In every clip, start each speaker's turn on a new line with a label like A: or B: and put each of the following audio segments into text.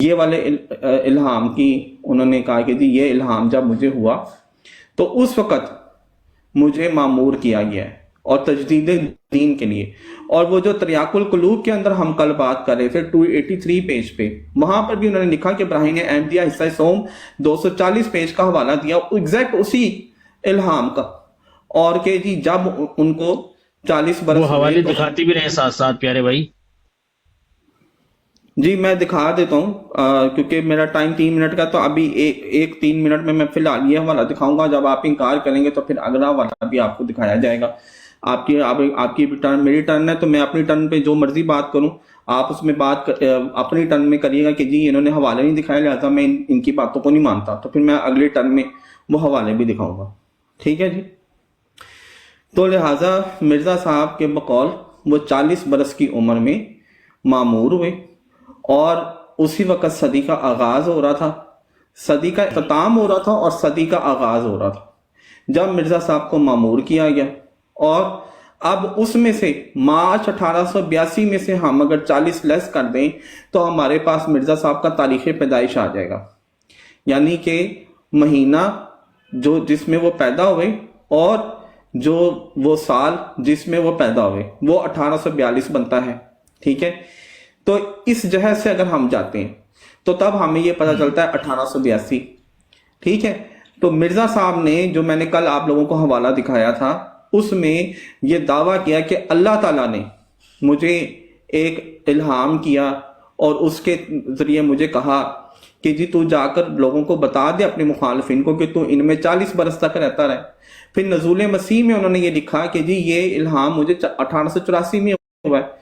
A: یہ والے الہام کی انہوں نے کہا کہ جی یہ الہام جب مجھے ہوا تو اس وقت مجھے مامور کیا گیا ہے اور تجدید دین کے لیے. اور وہ جو تریاق القلوب کے اندر ہم کل بات کر رہے تھے 283 پیج پہ، وہاں پر بھی انہوں نے لکھا کہ براہین احمدیہ حصہ سوم 240 پیج کا حوالہ دیا ایگزیکٹ اسی الہام کا، اور کہ جی جب ان کو 40 برس
B: وہ حوالے دکھاتے بھی رہے ساتھ ساتھ پیارے بھائی.
A: جی میں دکھا دیتا ہوں کیونکہ میرا ٹائم 3 منٹ کا، تو ابھی ایک 3 منٹ میں فی الحال یہ حوالہ دکھاؤں گا. جب آپ انکار کریں گے تو پھر اگلا حوالہ بھی آپ کو دکھایا جائے گا. آپ کی ٹرن، میری ٹرن ہے تو میں اپنی ٹرن پہ جو مرضی بات کروں، آپ اس میں بات اپنی ٹرن میں کریے گا کہ جی انہوں نے حوالے نہیں دکھائے لہٰذا میں ان کی باتوں کو نہیں مانتا، تو پھر میں اگلی ٹرن میں وہ حوالے بھی دکھاؤں گا. ٹھیک ہے جی. تو لہٰذا مرزا صاحب کے بقول وہ 40 برس کی عمر میں معمور ہوئے، اور اسی وقت صدی کا آغاز ہو رہا تھا، صدی کا اختتام ہو رہا تھا اور صدی کا آغاز ہو رہا تھا جب مرزا صاحب کو معمور کیا گیا. اور اب اس میں سے مارچ 1882 میں سے ہم اگر 40 لیس کر دیں تو ہمارے پاس مرزا صاحب کا تاریخ پیدائش آ جائے گا، یعنی کہ مہینہ جو جس میں وہ پیدا ہوئے اور جو وہ سال جس میں وہ پیدا ہوئے وہ 1842 بنتا ہے. ٹھیک ہے. تو اس جہت سے اگر ہم جاتے ہیں تو تب ہمیں یہ پتہ چلتا ہے 1882. ٹھیک ہے. تو مرزا صاحب نے جو میں نے کل آپ لوگوں کو حوالہ دکھایا تھا اس میں یہ دعویٰ کیا کہ اللہ تعالیٰ نے مجھے ایک الہام کیا اور اس کے ذریعے مجھے کہا کہ جی تو جا کر لوگوں کو بتا دے اپنے مخالفین کو کہ تو ان میں 40 برس تک رہتا رہے. پھر نزول مسیح میں انہوں نے یہ لکھا کہ جی یہ الہام مجھے 1884 میں ہوا ہے.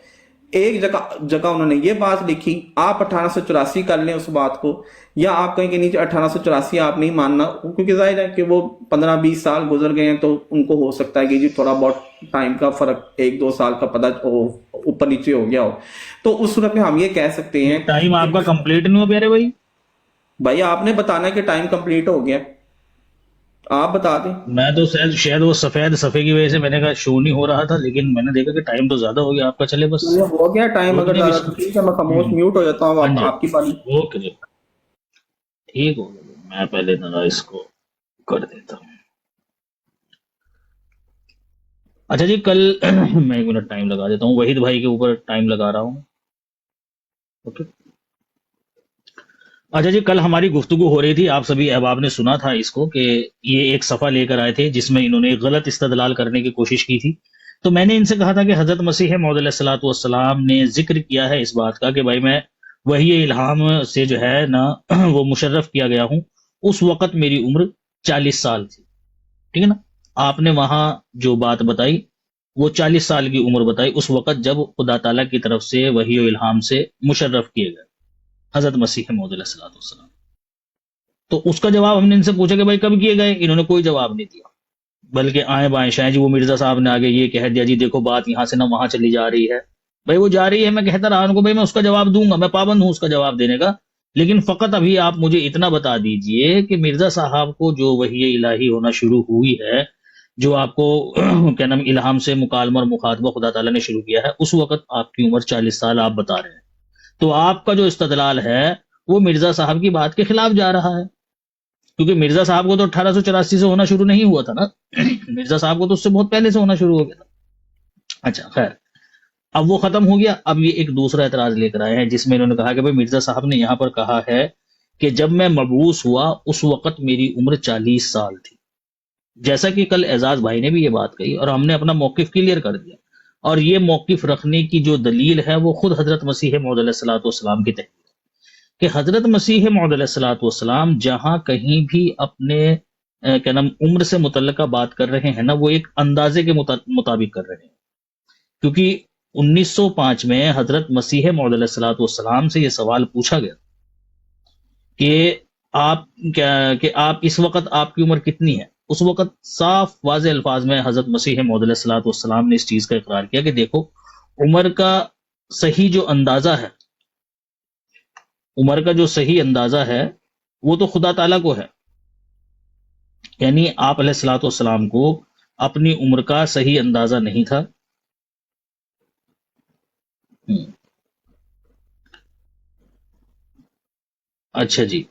A: ایک جگہ انہوں نے یہ بات لکھی، آپ 1884 کر لیں اس بات کو، یا آپ کہیں کہ نیچے 1884 آپ نہیں ماننا، کیونکہ ظاہر ہے کہ وہ 15-20 سال گزر گئے ہیں تو ان کو ہو سکتا ہے کہ جی تھوڑا بہت ٹائم کا فرق 1-2 سال کا پتہ اوپر نیچے ہو گیا ہو. تو اس صورت میں ہم یہ کہہ سکتے ہیں
B: ٹائم آپ کا کمپلیٹ نہیں ہوا پیارے بھائی؟
A: بھائی آپ نے بتانا کہ ٹائم کمپلیٹ ہو گیا، آپ بتا دیں.
B: میں تو شاید وہ سفید صفحے کی وجہ سے میں نے کہا شو نہیں ہو رہا تھا، لیکن میں نے دیکھا کہ ٹائم تو زیادہ ہو گیا آپ کا. چلے بس
A: ہو گیا ٹائم اگر
B: روکنے بھی
A: زیادہ تو ٹھیک ہے، میں خاموش میوٹ ہو جاتا ہوں،
B: ہاں جی
A: آپ کی باری.
B: اوکے جی ٹھیک ہو گیا. میں پہلے ذرا اس کو کر دیتا ہوں. اچھا جی کل میں 1 منٹ ٹائم لگا دیتا ہوں، وحید بھائی کے اوپر ٹائم لگا رہا ہوں. اوکے. اچھا جی کل ہماری گفتگو ہو رہی تھی، آپ سبھی احباب نے سنا تھا اس کو، کہ یہ ایک صفحہ لے کر آئے تھے جس میں انہوں نے غلط استدلال کرنے کی کوشش کی تھی. تو میں نے ان سے کہا تھا کہ حضرت مسیح موعود علیہ الصلوۃ والسلام نے ذکر کیا ہے اس بات کا کہ بھائی میں وحی الہام سے جو ہے نا وہ مشرف کیا گیا ہوں. اس وقت میری عمر 40 سال تھی. ٹھیک ہے نا. آپ نے وہاں جو بات بتائی وہ 40 سال کی عمر بتائی اس وقت جب خدا تعالیٰ کی طرف سے وحی الہام سے مشرف کیے گئے حضرت مسیح موعود علیہ الصلوۃ والسلام. تو اس کا جواب ہم نے ان سے پوچھا کہ بھائی کب کیے گئے، انہوں نے کوئی جواب نہیں دیا، بلکہ آئیں بائیں شائیں جی وہ مرزا صاحب نے آگے یہ کہہ دیا جی دیکھو بات یہاں سے نہ وہاں چلی جا رہی ہے. بھائی وہ جا رہی ہے، میں کہتا رہا ان کو بھائی میں اس کا جواب دوں گا، میں پابند ہوں اس کا جواب دینے کا، لیکن فقط ابھی آپ مجھے اتنا بتا دیجئے کہ مرزا صاحب کو جو وحی الہی ہونا شروع ہوئی ہے، جو آپ کو کیا نام الہام سے مکالمہ اور مخاطبہ خدا تعالیٰ نے شروع کیا ہے، اس وقت آپ کی عمر 40 سال آپ بتا رہے ہیں. تو آپ کا جو استدلال ہے وہ مرزا صاحب کی بات کے خلاف جا رہا ہے، کیونکہ مرزا صاحب کو تو 1884 سے ہونا شروع نہیں ہوا تھا نا، مرزا صاحب کو تو اس سے بہت پہلے سے ہونا شروع ہو گیا تھا. اچھا خیر، اب وہ ختم ہو گیا. اب یہ ایک دوسرا اعتراض لے کر آئے ہیں جس میں انہوں نے کہا کہ بھائی مرزا صاحب نے یہاں پر کہا ہے کہ جب میں مبعوث ہوا اس وقت میری عمر 40 سال تھی. جیسا کہ کل اعزاز بھائی نے بھی یہ بات کہی اور ہم نے اپنا موقف کلیئر کر دیا، اور یہ موقف رکھنے کی جو دلیل ہے وہ خود حضرت مسیح موعود علیہ الصلوۃ والسلام کی تحریر ہے کہ حضرت مسیح موعود علیہ الصلوۃ والسلام جہاں کہیں بھی اپنے کیا نام عمر سے متعلقہ بات کر رہے ہیں نا وہ ایک اندازے کے مطابق کر رہے ہیں. کیونکہ 1905 میں حضرت مسیح موعود علیہ الصلوۃ والسلام سے یہ سوال پوچھا گیا کہ آپ اس وقت آپ کی عمر کتنی ہے. اس وقت صاف واضح الفاظ میں حضرت مسیح موعود علیہ الصلوۃ والسلام نے اس چیز کا اقرار کیا کہ دیکھو عمر کا صحیح جو اندازہ ہے، عمر کا جو صحیح اندازہ ہے وہ تو خدا تعالیٰ کو ہے، یعنی آپ علیہ الصلوۃ والسلام کو اپنی عمر کا صحیح اندازہ نہیں تھا. اچھا جی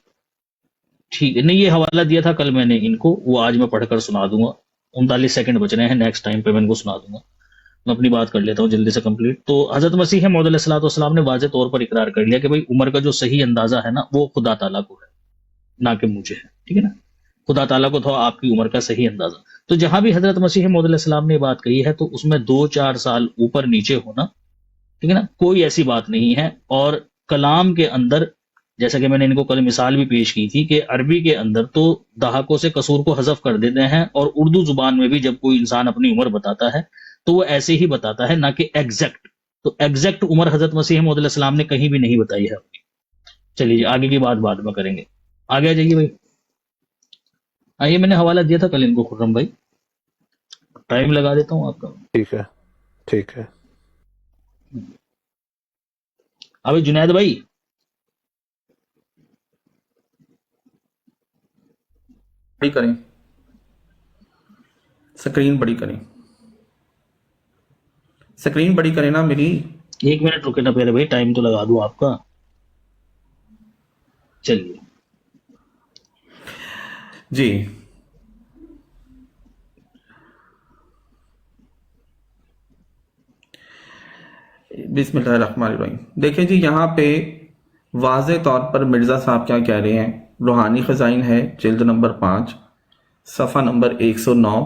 B: ٹھیک ہے، نہیں یہ حوالہ دیا تھا کل میں نے ان کو، وہ آج میں پڑھ کر سنا دوں گا. 39 سیکنڈ بچ رہے ہیں، نیکسٹ ٹائم پہ میں ان کو سنا دوں گا. میں اپنی بات کر لیتا ہوں جلدی سے کمپلیٹ. تو حضرت مسیح موعود علیہ الصلوۃ والسلام نے واضح طور پر اقرار کر لیا کہ بھائی عمر کا جو صحیح اندازہ ہے نا وہ خدا تعالیٰ کو ہے، نہ کہ مجھے ہے. ٹھیک ہے نا، خدا تعالیٰ کو تھا آپ کی عمر کا صحیح اندازہ. تو جہاں بھی حضرت مسیح موعود علیہ السلام نے یہ بات کہی ہے تو اس میں 2-4 سال اوپر نیچے ہونا، ٹھیک ہے نا، کوئی ایسی بات نہیں ہے. اور کلام کے اندر جیسا کہ میں نے ان کو کل مثال بھی پیش کی تھی کہ عربی کے اندر تو دہاکوں سے قصور کو حذف کر دیتے ہیں، اور اردو زبان میں بھی جب کوئی انسان اپنی عمر بتاتا ہے تو وہ ایسے ہی بتاتا ہے، نہ کہ ایگزیکٹ. تو ایگزیکٹ عمر حضرت مسیح موعود علیہ السلام نے کہیں بھی نہیں بتائی ہے. چلیے جی آگے کی بات بعد میں کریں گے. آگے آ جائیے بھائی. آئیے، میں نے حوالہ دیا تھا کل ان کو خرم بھائی، ٹائم لگا دیتا ہوں آپ کا.
C: ٹھیک ہے ٹھیک ہے.
B: ابھی جنید بھائی
A: بڑی کریں، سکرین بڑی کریں، سکرین بڑی کریں نا میری.
B: 1 منٹ رکے نا پہلے بھائی، ٹائم تو لگا دوں آپ کا. چلیے
A: جی بسم اللہ الرحمن الرحیم. دیکھیں جی یہاں پہ واضح طور پر مرزا صاحب کیا کہہ رہے ہیں. روحانی خزائن ہے، جلد نمبر 5، صفحہ نمبر 109،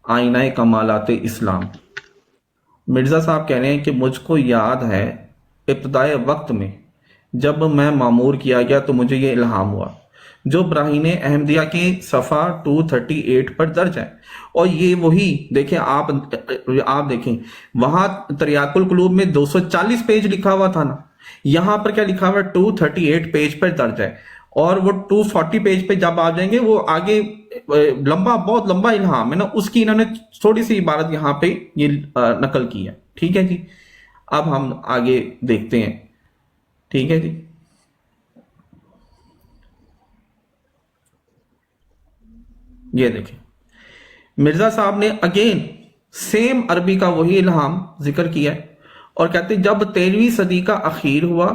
A: آئینہ کمالات اسلام. مرزا صاحب کہہ رہے ہیں کہ مجھ کو یاد ہے ابتدائے وقت میں جب میں معمور کیا گیا تو مجھے یہ الہام ہوا، جو براہین احمدیہ کے صفحہ 238 پر درج ہے. اور یہ وہی دیکھیں آپ دیکھیں وہاں تریاق القلوب میں 240 پیج لکھا ہوا تھا نا، یہاں پر کیا لکھا ہوا ہے 238 پیج پر درج ہے. اور وہ 240 پیج پہ جب آ جائیں گے وہ آگے بہت لمبا الہام ہے نا، اس کی انہوں نے تھوڑی سی عبارت یہاں پہ یہ نقل کی ہے. ٹھیک ہے جی، اب ہم آگے دیکھتے ہیں. ٹھیک ہے جی، یہ دیکھیں مرزا صاحب نے اگین سیم عربی کا وہی الہام ذکر کیا ہے، اور کہتے ہیں جب 13ویں صدی کا اخیر ہوا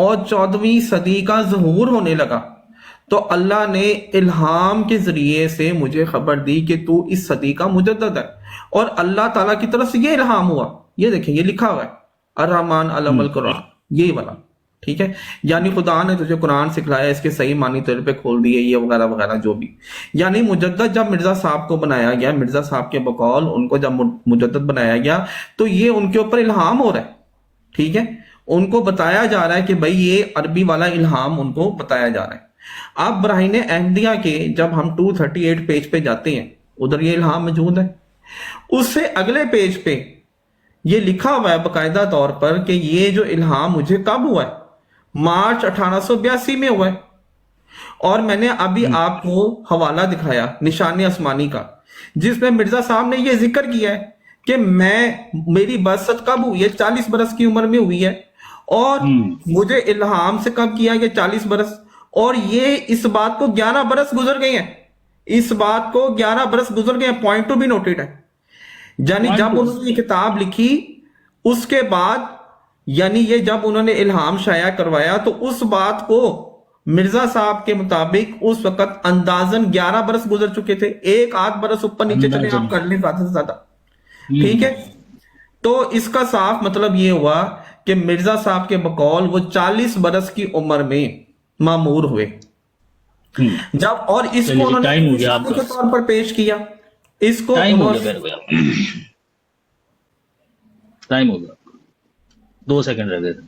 A: اور 14ویں صدی کا ظہور ہونے لگا تو اللہ نے الہام کے ذریعے سے مجھے خبر دی کہ تو اس صدی کا مجدد ہے. اور اللہ تعالیٰ کی طرف سے یہ الہام ہوا، یہ دیکھیں یہ لکھا ہوا ہے الرحمن علم القرآن، یہ والا. ٹھیک ہے، یعنی خدا نے تجھے قرآن سکھلایا، اس کے صحیح معنی تیرے پہ کھول دیے، یہ وغیرہ وغیرہ جو بھی. یعنی مجدد جب مرزا صاحب کو بنایا گیا، مرزا صاحب کے بقول ان کو جب مجدد بنایا گیا تو یہ ان کے اوپر الہام ہو رہا ہے. ٹھیک ہے، ان کو بتایا جا رہا ہے کہ بھائی یہ عربی والا الہام ان کو بتایا جا رہا ہے. اب براہین احمدیہ کے جب ہم 238 پیج پہ جاتے ہیں ادھر یہ الہام موجود ہے. اس سے اگلے پیج پہ یہ لکھا ہوا ہے باقاعدہ طور پر کہ یہ جو الہام مجھے کب ہوا ہے، مارچ 1882 میں ہوا ہے. اور میں نے ابھی آپ کو حوالہ دکھایا نشان آسمانی کا، جس میں مرزا صاحب نے یہ ذکر کیا ہے کہ میری بعثت کب ہوئی ہے، 40 برس کی عمر میں ہوئی ہے، اور مجھے الہام سے کب کیا گیا 40 برس. اور یہ اس بات کو 11 برس گزر گئے ہیں، اس بات کو 11 برس گزر گئے ہیں، پوائنٹ ٹو بی نوٹڈ ہے. یعنی جب انہوں نے یہ کتاب لکھی اس کے بعد، یعنی یہ جب انہوں نے الہام شائع کروایا تو اس بات کو مرزا صاحب کے مطابق اس وقت اندازن 11 برس گزر چکے تھے. 1-8 برس اوپر نیچے چلے آپ کر لیں زیادہ سے زیادہ. ٹھیک ہے، تو اس کا صاف مطلب یہ ہوا کہ مرزا صاحب کے بقول وہ 40 برس کی عمر میں معمور ہوئے. جب اور اس کو انہوں نے کے طور پر پیش کیا، اس کو
B: ٹائم ہو گیا 2 سیکنڈ رہ گئے تھے.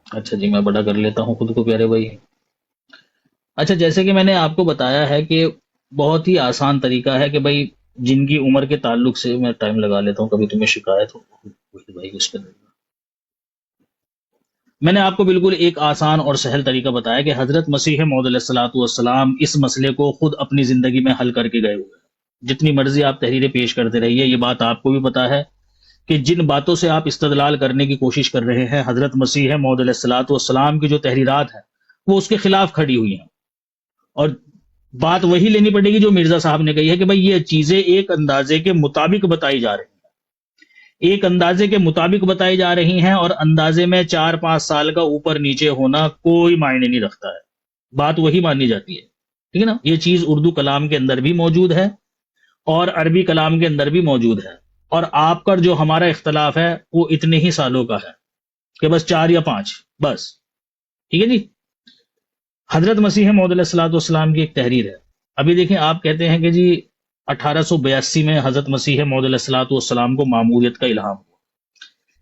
B: اچھا جی میں بڑا کر لیتا ہوں خود کو پیارے بھائی. اچھا جیسے کہ میں نے آپ کو بتایا ہے کہ بہت ہی آسان طریقہ ہے کہ بھائی جن کی عمر کے تعلق سے میں ٹائم لگا لیتا ہوں، کبھی تمہیں شکایت ہو بھائی اس پہ. میں نے آپ کو بالکل ایک آسان اور سہل طریقہ بتایا کہ حضرت مسیح موعود علیہ الصلوۃ والسلام اس مسئلے کو خود اپنی زندگی میں حل کر کے گئے ہوئے. جتنی مرضی آپ تحریریں پیش کرتے رہیے، یہ بات آپ کو بھی پتا ہے کہ جن باتوں سے آپ استدلال کرنے کی کوشش کر رہے ہیں، حضرت مسیح موعود علیہ الصلوۃ والسلام کی جو تحریرات ہیں وہ اس کے خلاف کھڑی ہوئی ہیں. اور بات وہی لینی پڑے گی جو مرزا صاحب نے کہی ہے کہ بھائی یہ چیزیں ایک اندازے کے مطابق بتائی جا رہی ہیں. ایک اندازے کے مطابق بتائی جا رہی ہیں، اور اندازے میں 4-5 سال کا اوپر نیچے ہونا کوئی معنی نہیں رکھتا ہے، بات وہی مانی جاتی ہے، ٹھیک ہے نا؟ یہ چیز اردو کلام کے اندر بھی موجود ہے اور عربی کلام کے اندر بھی موجود ہے، اور آپ کا جو ہمارا اختلاف ہے وہ اتنے ہی سالوں کا ہے کہ بس 4 یا 5 بس، ٹھیک ہے جی۔ حضرت مسیح موعود علیہ الصلوۃ والسلام کی ایک تحریر ہے، ابھی دیکھیں آپ کہتے ہیں کہ جی 1882 میں حضرت مسیح موعود علیہ الصلوۃ والسلام کو ماموریت کا الہام ہوا،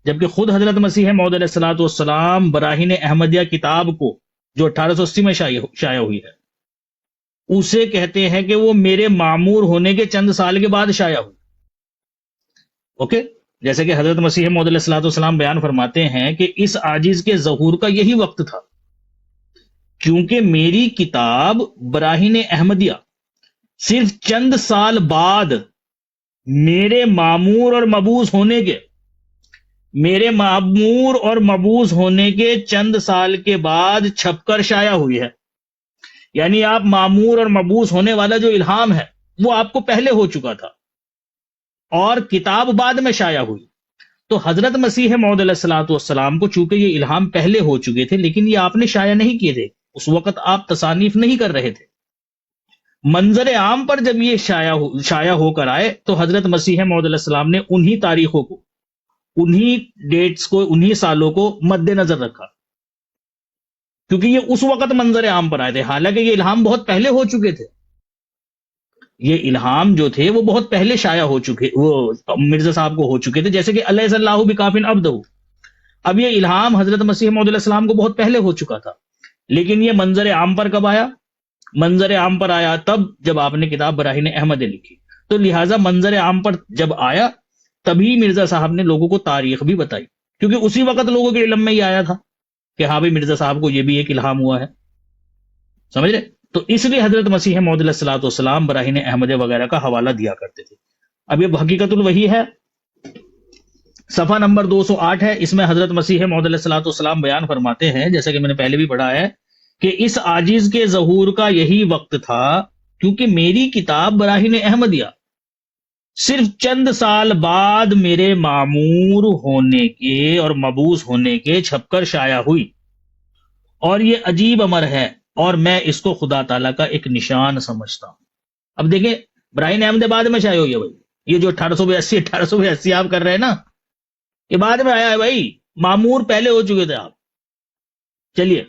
B: جبکہ خود حضرت مسیح موعود علیہ الصلوۃ والسلام براہین احمدیہ کتاب کو جو 1880 میں شائع ہوئی ہے، اسے کہتے ہیں کہ وہ میرے معمور ہونے کے چند سال کے بعد شائع ہوئی۔ اوکے، جیسے کہ حضرت مسیح موعود علیہ الصلوۃ والسلام بیان فرماتے ہیں کہ اس عاجز کے ظہور کا یہی وقت تھا، کیونکہ میری کتاب براہین احمدیہ صرف چند سال بعد میرے معمور اور مبعوث ہونے کے چند سال کے بعد چھپ کر شائع ہوئی ہے۔ یعنی آپ معمور اور مبعوث ہونے والا جو الہام ہے وہ آپ کو پہلے ہو چکا تھا اور کتاب بعد میں شائع ہوئی۔ تو حضرت مسیح موعود علیہ الصلوۃ والسلام کو چونکہ یہ الہام پہلے ہو چکے تھے، لیکن یہ آپ نے شائع نہیں کیے تھے، اس وقت آپ تصانیف نہیں کر رہے تھے۔ منظر عام پر جب یہ شائع ہو کر آئے تو حضرت مسیح موعود علیہ السلام نے انہی تاریخوں کو، انہی ڈیٹس کو، انہی سالوں کو مد نظر رکھا، کیونکہ یہ اس وقت منظر عام پر آئے تھے، حالانکہ یہ الہام بہت پہلے ہو چکے تھے۔ یہ الہام جو تھے وہ بہت پہلے شائع ہو چکے، وہ مرزا صاحب کو ہو چکے تھے، جیسے کہ الیس اللہ بکافٍ عبدہ۔ اب یہ الہام حضرت مسیح موعود علیہ السلام کو بہت پہلے ہو چکا تھا، لیکن یہ منظر عام پر کب آیا؟ منظر عام پر آیا تب جب آپ نے کتاب براہین احمدیہ لکھی، تو لہٰذا منظر عام پر جب آیا تبھی مرزا صاحب نے لوگوں کو تاریخ بھی بتائی، کیونکہ اسی وقت لوگوں کے علم میں ہی آیا تھا کہ ہاں بھائی مرزا صاحب کو یہ بھی ایک الہام ہوا ہے، سمجھ رہے؟ تو اس لیے حضرت مسیح موعود علیہ الصلوۃ والسلام براہین احمدیہ وغیرہ کا حوالہ دیا کرتے تھے۔ اب یہ حقیقت الوحی ہے، صفحہ نمبر 208 ہے، اس میں حضرت مسیح موعود علیہ الصلوۃ والسلام بیان فرماتے ہیں، جیسے کہ میں نے پہلے بھی پڑھا ہے، کہ اس عاجز کے ظہور کا یہی وقت تھا، کیونکہ میری کتاب براہین احمدیہ صرف چند سال بعد میرے معمور ہونے کے اور مبعوث ہونے کے چھپ کر شائع ہوئی، اور یہ عجیب امر ہے اور میں اس کو خدا تعالیٰ کا ایک نشان سمجھتا ہوں۔ اب دیکھیں براہین احمدیہ بعد میں شائع ہوئی ہے بھائی، یہ جو 1882 آپ کر رہے ہیں نا، یہ بعد میں آیا ہے بھائی، معمور پہلے ہو چکے تھے آپ۔ چلیے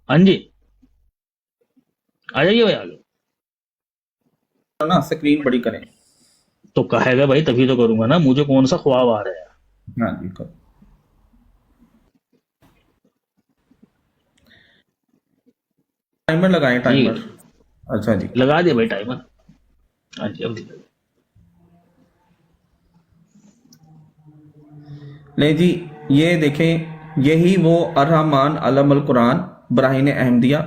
B: ہاں جی، آ جائیے بھائی آگے۔
A: نا سکرین بڑی کریں۔
B: تو کہے گا بھائی تبھی تو کروں گا نا، مجھے کون سا خواب آ رہا ہے؟
A: ہاں جی، کرو۔ ٹائمر لگائیں، ٹائمر۔ اچھا جی،
B: لگا دیا بھائی ٹائمر۔ ہاں جی، اب
A: لیں جی، یہ دیکھیں، یہی وہ الرحمن علم القرآن براہین احمدیہ،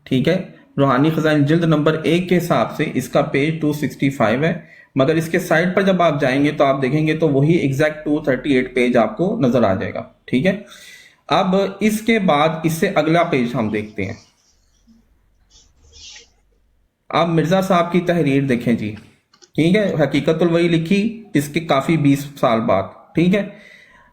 A: ٹھیک ہے، روحانی خزائن جلد نمبر 1 کے حساب سے اس کا پیج 265 ہے، مگر اس کے سائٹ پر جب آپ جائیں گے تو آپ دیکھیں گے تو وہی ایگزیکٹ 238 پیج آپ کو نظر آ جائے گا، ٹھیک ہے۔ اب اس کے بعد اس سے اگلا پیج ہم دیکھتے ہیں۔ آپ مرزا صاحب کی تحریر دیکھیں جی، ٹھیک ہے، حقیقت الوحی لکھی اس کے کافی 20 سال بعد، ٹھیک ہے۔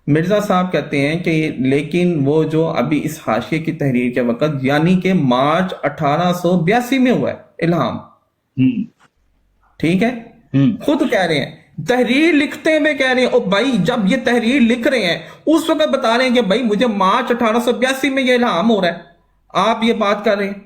A: مرزا صاحب کہتے ہیں کہ لیکن وہ جو ابھی اس حاشیے کی تحریر کے وقت یعنی کہ مارچ 1882 میں ہوا ہے الہام، ٹھیک ہے، خود کہہ رہے ہیں، تحریر لکھتے ہوئے کہہ رہے ہیں، او بھائی جب یہ تحریر لکھ رہے ہیں اس وقت بتا رہے ہیں کہ بھائی مجھے مارچ 1882 میں یہ الہام ہو رہا ہے، آپ یہ بات کر رہے ہیں،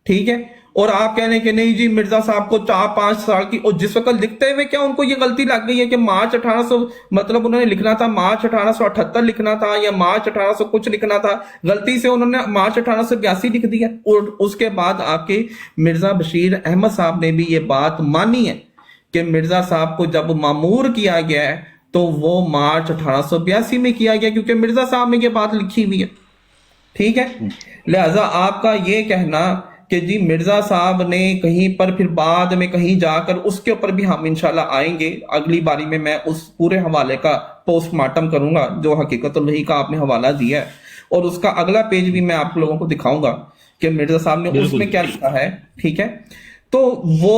A: ٹھیک ہے، اور آپ کہہ رہے ہیں کہ نہیں جی مرزا صاحب کو 4-5 سال کی، اور جس وقت لکھتے ہوئے کیا ان کو یہ غلطی لگ گئی ہے کہ مارچ 1800 مطلب انہوں نے لکھنا تھا مارچ 1878 لکھنا تھا یا مارچ 1800 کچھ لکھنا تھا، غلطی سے انہوں نے مارچ 1882 لکھ دیا، اور اس کے بعد آپ کے مرزا بشیر احمد صاحب نے بھی یہ بات مانی ہے کہ مرزا صاحب کو جب مامور کیا گیا ہے تو وہ مارچ 1882 میں کیا گیا، کیونکہ مرزا صاحب نے یہ بات لکھی ہوئی ہے، ٹھیک ہے۔ لہذا آپ کا یہ کہنا کہ جی مرزا صاحب نے کہیں پر پھر بعد میں کہیں جا کر، اس کے اوپر بھی ہم انشاءاللہ آئیں گے اگلی باری میں اس پورے حوالے کا پوسٹ مارٹم کروں گا جو حقیقت الوحی کا آپ نے حوالہ دیا ہے، اور اس کا اگلا پیج بھی میں آپ لوگوں کو دکھاؤں گا کہ مرزا صاحب نے اس میں کیا لکھا ہے، ٹھیک ہے۔ تو وہ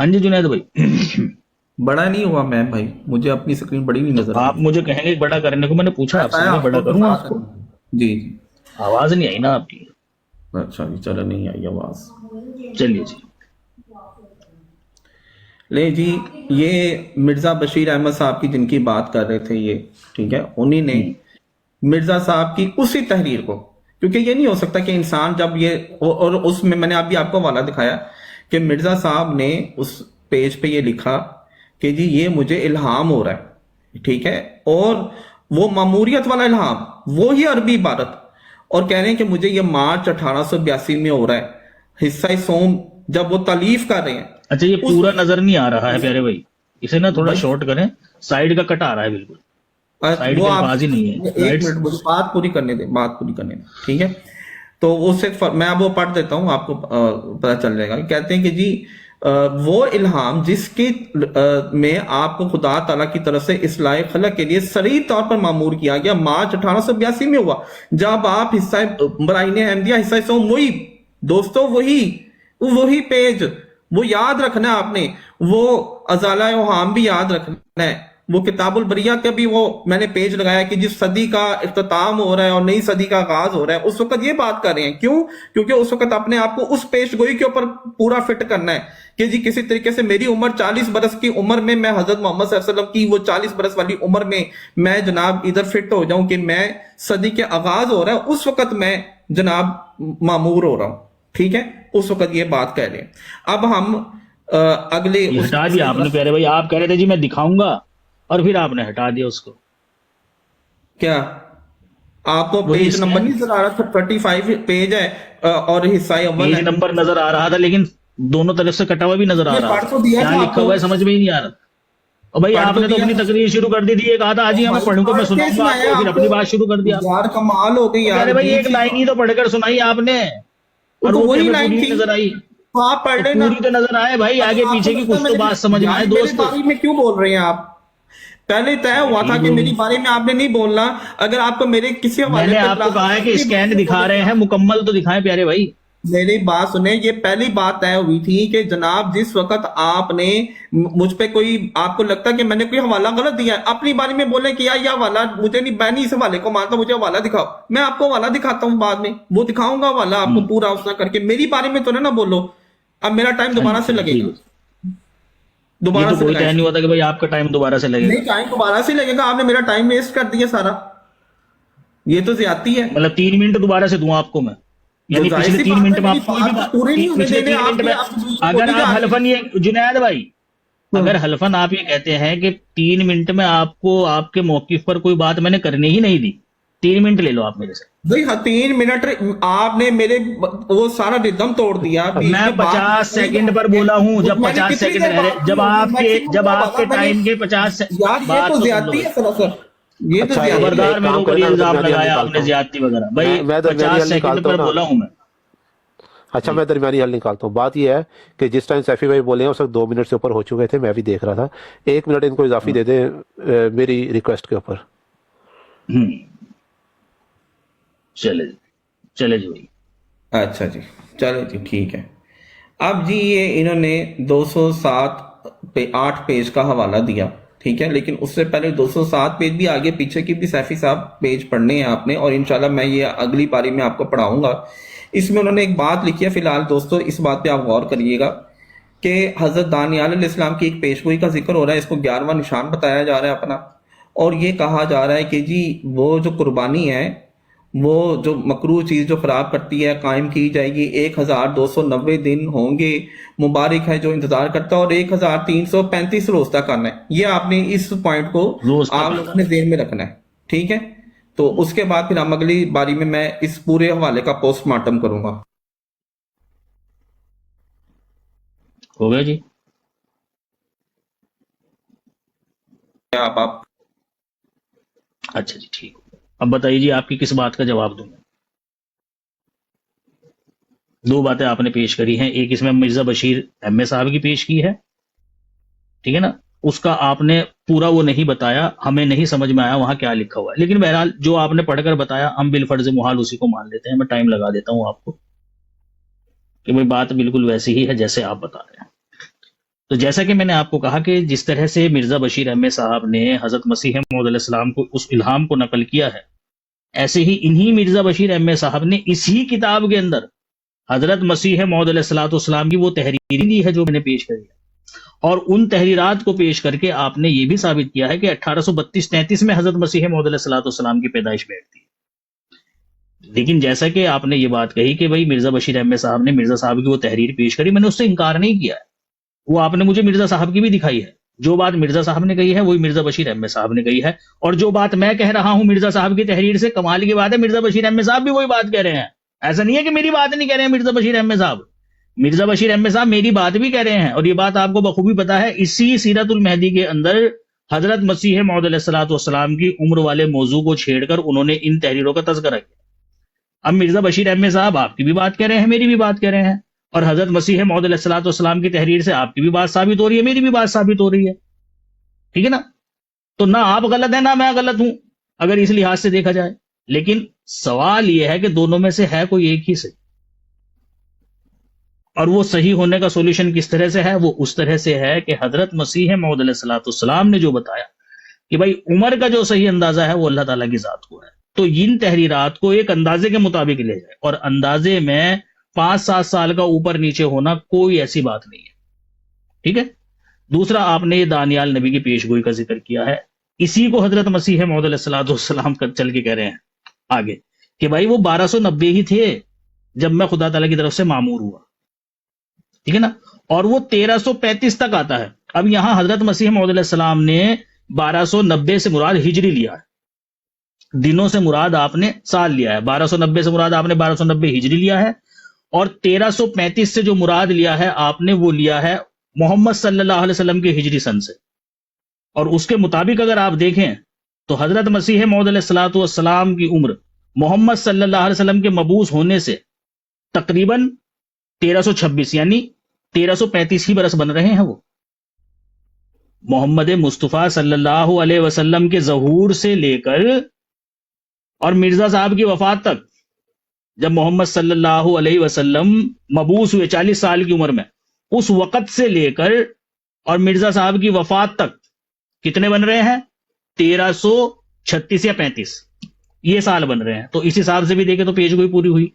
B: ہاں جی جنید بھائی،
A: بڑا نہیں ہوا میں بھائی، مجھے اپنی اسکرین بڑی نہیں نظر
B: آپ مجھے کہیں گے بڑا کرنے کو، میں نے پوچھا آپ سے، میں بڑا کروں آپ کو؟
A: جی جی
B: آواز نہیں آئی نا آپ کی؟
A: اچھا جی، چلو نہیں آئی آواز،
B: چلیے جی.
A: لے جی، یہ مرزا بشیر احمد صاحب کی جن کی بات کر رہے تھے یہ، ٹھیک ہے، انہی نے مرزا صاحب کی اسی تحریر کو، کیونکہ یہ نہیں ہو سکتا کہ انسان جب یہ، اور اس میں نے ابھی آپ کو حوالہ دکھایا کہ مرزا صاحب نے اس پیج پہ یہ لکھا کہ جی یہ مجھے الہام ہو رہا ہے، ٹھیک ہے، اور وہ ماموریت والا الہام، وہی عربی عبارت، اور کہہ رہے ہیں کہ مجھے یہ مارچ 1882 میں ہو رہا ہے، حصہ سوم جب وہ تالیف کر رہے ہیں.
B: اچھا یہ پورا نظر نہیں آ رہا ہے پیارے بھائی، اسے نا تھوڑا شارٹ کریں، سائیڈ کا کٹ آ رہا ہے بالکل، سائیڈ
A: وہ
B: کے
A: آپ
B: الفاظ ہی نہیں ہے.
A: ایک منٹ مجھے بات پوری کرنے دیں، بات پوری کرنے دیں، ٹھیک ہے. تو اس سے میں اب وہ پڑھ دیتا ہوں، آپ کو پتہ چل جائے گا. کہتے ہیں کہ جی وہ الہام جس کی میں آپ کو خدا تعالیٰ کی طرف سے اصلاح خلق کے لیے صریح طور پر معمور کیا گیا، مارچ 1882 میں ہوا، جب آپ حصہ براہین احمدیہ حصہ سوم، وہی دوستو، وہی پیج، وہ یاد رکھنا ہے آپ نے، وہ ازالہ اوہام بھی یاد رکھنا ہے، وہ کتاب البریہ کا بھی وہ میں نے پیج لگایا کہ جس صدی کا اختتام ہو رہا ہے اور نئی صدی کا آغاز ہو رہا ہے، اس وقت یہ بات کر رہے ہیں. کیوں؟ کیونکہ اس وقت اپنے آپ کو اس پیش گوئی کے اوپر پورا فٹ کرنا ہے کہ جی کسی طریقے سے میری عمر 40 برس کی عمر میں حضرت محمد صلی اللہ علیہ وسلم کی وہ 40 برس والی عمر میں جناب ادھر فٹ ہو جاؤں کہ میں صدی کے آغاز ہو رہا ہے اس وقت میں جناب معمور ہو رہا ہوں، ٹھیک ہے، اس وقت یہ بات کہہ رہے ہیں. اب ہم اگلے
B: ہٹا دیا آپ نے پیارے بھائی، آپ کہہ رہے تھے جی میں دکھاؤں گا، اور پھر آپ نے ہٹا دیا اس کو.
A: کیا آپ کو پیج نمبر نہیں نظر آ رہا؟ 35 پیج ہے اور حصہ اول ہے،
B: پیج نمبر نظر آ رہا تھا لیکن دونوں طرف سے کٹا ہوا بھی نظر آ رہا
A: پڑھ
B: تھا،
A: تو دیا
B: کیا
A: تھا
B: لکھا ہوا ہے سمجھ میں ہی نہیں آ رہا. اور بھائی آپ نے تو اپنی تقریر شروع کر دی تھی، یہ کہا تھا آج ہی میں پڑھوں گا، میں سناؤں گا آپ کو، پھر اپنی بات شروع کر دیا.
A: یار کمال ہو گئی یار،
B: بھائی ایک لائن ہی تو پڑھ کر سنائی آپ نے، اور وہ
A: وہی
B: پوری
A: لائن
B: نہیں
A: تھی،
B: نظر آئی.
A: آپ پڑھ لیں نا،
B: پوری تو نظر آئے بھائی، آگے پیچھے کی کچھ تو بات سمجھ میں آئے.
A: میرے بارے میں کیوں بول رہے ہیں آپ؟ پہلے طے ہوا تھا کہ میری بارے میں آپ نے نہیں بولنا. اگر آپ کو میرے کسی
B: میں نے آپ کو کہا ہے کہ اسکین دکھا رہے ہیں، مکمل تو دکھائیں پیارے بھائی.
A: میری بات سنیں، یہ پہلی بات طے ہوئی تھی کہ جناب جس وقت آپ نے مجھ پہ کوئی، آپ کو لگتا ہے کہ میں نے کوئی حوالہ غلط دیا ہے، اپنی بارے میں بولیں کہ یہ حوالہ مجھے نہیں، میں نہیں اس حوالے کو مانتا، مجھے حوالہ دکھاؤ. میں آپ کو حوالہ دکھاتا ہوں بعد میں، وہ دکھاؤں گا حوالہ آپ کو پورا اس طرح کر کے. میری بارے میں تو نہ بولو. اب میرا ٹائم دوبارہ سے لگے گا،
B: یہ تو کوئی طے نہیں ہوتا کہ بھائی آپ کا ٹائم دوبارہ سے لگے گا.
A: نہیں، ٹائم دوبارہ سے لگے گا، آپ نے میرا ٹائم ویسٹ کر دیا سارا، یہ تو زیادتی ہے.
B: مطلب 3 منٹ دوبارہ سے دوں آپ کو میں، یعنی پچھلے 3 منٹ میں آپ کوئی بھی بات، پچھلے 3 منٹ میں اگر آپ حلفن، یہ جنید بھائی اگر حلفن آپ یہ کہتے ہیں کہ 3 منٹ میں آپ کو آپ کے موقف پر کوئی بات میں نے کرنے ہی نہیں دی، 3 منٹ لے لو آپ میرے سے.
A: 3 منٹ آپ نے میرے وہ سارا ردم توڑ دیا.
B: میں 50 سیکنڈ پر بولا ہوں، جب 50 سیکنڈ رہے، جب آپ کے ٹائم کے 50
A: یہ تو زیادتی ہے سر، یہ تو
B: خبردار میرے اوپر یہ الزام لگایا آپ نے زیادتی وغیرہ. بھائی 50 سیکنڈ پر بولا ہوں میں.
C: اچھا میں درمیانی حل نکالتا ہوں. بات یہ ہے کہ جس ٹائم سیفی بھائی بولے ہیں اس وقت 2 منٹ سے اوپر ہو چکے تھے، میں بھی دیکھ رہا تھا. 1 منٹ ان کو اضافی دے دیں میری ریکویسٹ کے اوپر.
B: چلے جی بھائی.
A: اچھا جی، چلو جی ٹھیک ہے. اب جی یہ انہوں نے 208 پیج کا حوالہ دیا، ٹھیک ہے، لیکن اس سے پہلے 207 پیج بھی آگے پیچھے کی بھی سیفی صاحب پیج پڑھنے ہیں آپ نے، اور انشاءاللہ میں یہ اگلی پاری میں آپ کو پڑھاؤں گا. اس میں انہوں نے ایک بات لکھی ہے، فی الحال دوستو اس بات پہ آپ غور کریے گا کہ حضرت دانیال علیہ السلام کی ایک پیشگوئی کا ذکر ہو رہا ہے، اس کو 11واں نشان بتایا جا رہا ہے اپنا، اور یہ کہا جا رہا ہے کہ جی وہ جو قربانی ہے، وہ جو مکروہ چیز جو خراب کرتی ہے قائم کی جائے گی. 1290 دن ہوں گے، مبارک ہے جو انتظار کرتا ہے، اور 1335 روز تک کرنا ہے. یہ آپ نے اس پوائنٹ کو آپ لوگوں نے ذہن میں رکھنا ہے، ٹھیک ہے. تو اس کے بعد پھر ہم اگلی باری میں اس پورے حوالے کا پوسٹ مارٹم کروں گا.
B: ہو گیا جی.
A: آپ
B: اچھا جی ٹھیک. اب بتائیے جی آپ کی کس بات کا جواب دوں میں؟ 2 باتیں آپ نے پیش کری ہیں، ایک اس میں مرزا بشیر احمد صاحب کی پیش کی ہے، ٹھیک ہے نا، اس کا آپ نے پورا وہ نہیں بتایا، ہمیں نہیں سمجھ میں آیا وہاں کیا لکھا ہوا ہے. لیکن بہرحال جو آپ نے پڑھ کر بتایا ہم بالفرض محال اسی کو مان لیتے ہیں. میں ٹائم لگا دیتا ہوں آپ کو کہ بھائی بات بالکل ویسی ہی ہے جیسے آپ بتا رہے ہیں. تو جیسا کہ میں نے آپ کو کہا کہ جس طرح سے مرزا بشیر احمد صاحب نے حضرت مسیح موعود علیہ السلام کو اس الہام کو نقل کیا ہے، ایسے ہی انہی مرزا بشیر احمد صاحب نے اسی کتاب کے اندر حضرت مسیح موعود علیہ السلام کی وہ تحریر دی ہے جو میں نے پیش کری ہے، اور ان تحریرات کو پیش کر کے آپ نے یہ بھی ثابت کیا ہے کہ 1832-33 میں حضرت مسیح موعود علیہ السلام کی پیدائش بیٹھتی ہے۔ لیکن جیسا کہ آپ نے یہ بات کہی کہ بھائی مرزا بشیر احمد صاحب نے مرزا صاحب کی وہ تحریر پیش کری، میں نے اس سے انکار نہیں کیا ہے، وہ آپ نے مجھے مرزا صاحب کی بھی دکھائی ہے، جو بات مرزا صاحب نے کہی ہے وہی مرزا بشیر احمد صاحب نے کہی ہے، اور جو بات میں کہہ رہا ہوں مرزا صاحب کی تحریر سے، کمال کی بات ہے مرزا بشیر احمد صاحب بھی وہی بات کہہ رہے ہیں۔ ایسا نہیں ہے کہ میری بات نہیں کہہ رہے ہیں مرزا بشیر احمد صاحب، مرزا بشیر احمد صاحب میری بات بھی کہہ رہے ہیں، اور یہ بات آپ کو بخوبی پتا ہے، اسی سیرت المہدی کے اندر حضرت مسیح موعود علیہ السلام کی عمر والے موضوع کو چھیڑ کر انہوں نے ان تحریروں کا تذکرہ کیا۔ اب مرزا بشیر احمد صاحب آپ کی بھی بات کہہ رہے ہیں، میری بھی بات کہہ رہے ہیں، اور حضرت مسیح موعود علیہ السلام کی تحریر سے آپ کی بھی بات ثابت ہو رہی ہے، میری بھی بات ثابت ہو رہی ہے، ٹھیک ہے نا؟ تو نہ آپ غلط ہیں نہ میں غلط ہوں اگر اس لحاظ سے دیکھا جائے، لیکن سوال یہ ہے کہ دونوں میں سے ہے کوئی ایک ہی صحیح، اور وہ صحیح ہونے کا سولوشن کس طرح سے ہے؟ وہ اس طرح سے ہے کہ حضرت مسیح موعود علیہ السلام نے جو بتایا کہ بھائی عمر کا جو صحیح اندازہ ہے وہ اللہ تعالیٰ کی ذات کو ہے، تو ان تحریرات کو ایک اندازے کے مطابق لے جائے، اور اندازے میں 5-7 سال کا اوپر نیچے ہونا کوئی ایسی بات نہیں ہے، ٹھیک ہے؟ دوسرا، آپ نے یہ دانیال نبی کی پیشگوئی کا ذکر کیا ہے، اسی کو حضرت مسیح موعود علیہ السلام چل کے کہہ رہے ہیں آگے کہ بھائی وہ 1290 ہی تھے جب میں خدا تعالیٰ کی طرف سے معمور ہوا، ٹھیک ہے نا؟ اور وہ 1335 تک آتا ہے۔ اب یہاں حضرت مسیح موعود علیہ السلام نے 1290 سے مراد ہجری لیا ہے، دنوں سے مراد آپ نے سال لیا ہے، 1290 سے مراد آپ نے 1290 ہجری لیا ہے، اور 1335 سے جو مراد لیا ہے آپ نے وہ لیا ہے محمد صلی اللہ علیہ وسلم کے ہجری سن سے، اور اس کے مطابق اگر آپ دیکھیں تو حضرت مسیح موعود علیہ السلام کی عمر محمد صلی اللہ علیہ وسلم کے مبعوث ہونے سے تقریباً 1326 یعنی 1335 ہی برس بن رہے ہیں۔ وہ محمد مصطفیٰ صلی اللہ علیہ وسلم کے ظہور سے لے کر اور مرزا صاحب کی وفات تک، جب محمد صلی اللہ علیہ وسلم مبعوث ہوئے 40 سال کی عمر میں، اس وقت سے لے کر اور مرزا صاحب کی وفات تک کتنے بن رہے ہیں؟ 1336 یا 35 یہ سال بن رہے ہیں۔ تو اس حساب سے بھی دیکھیں تو پیش گوئی پوری ہوئی۔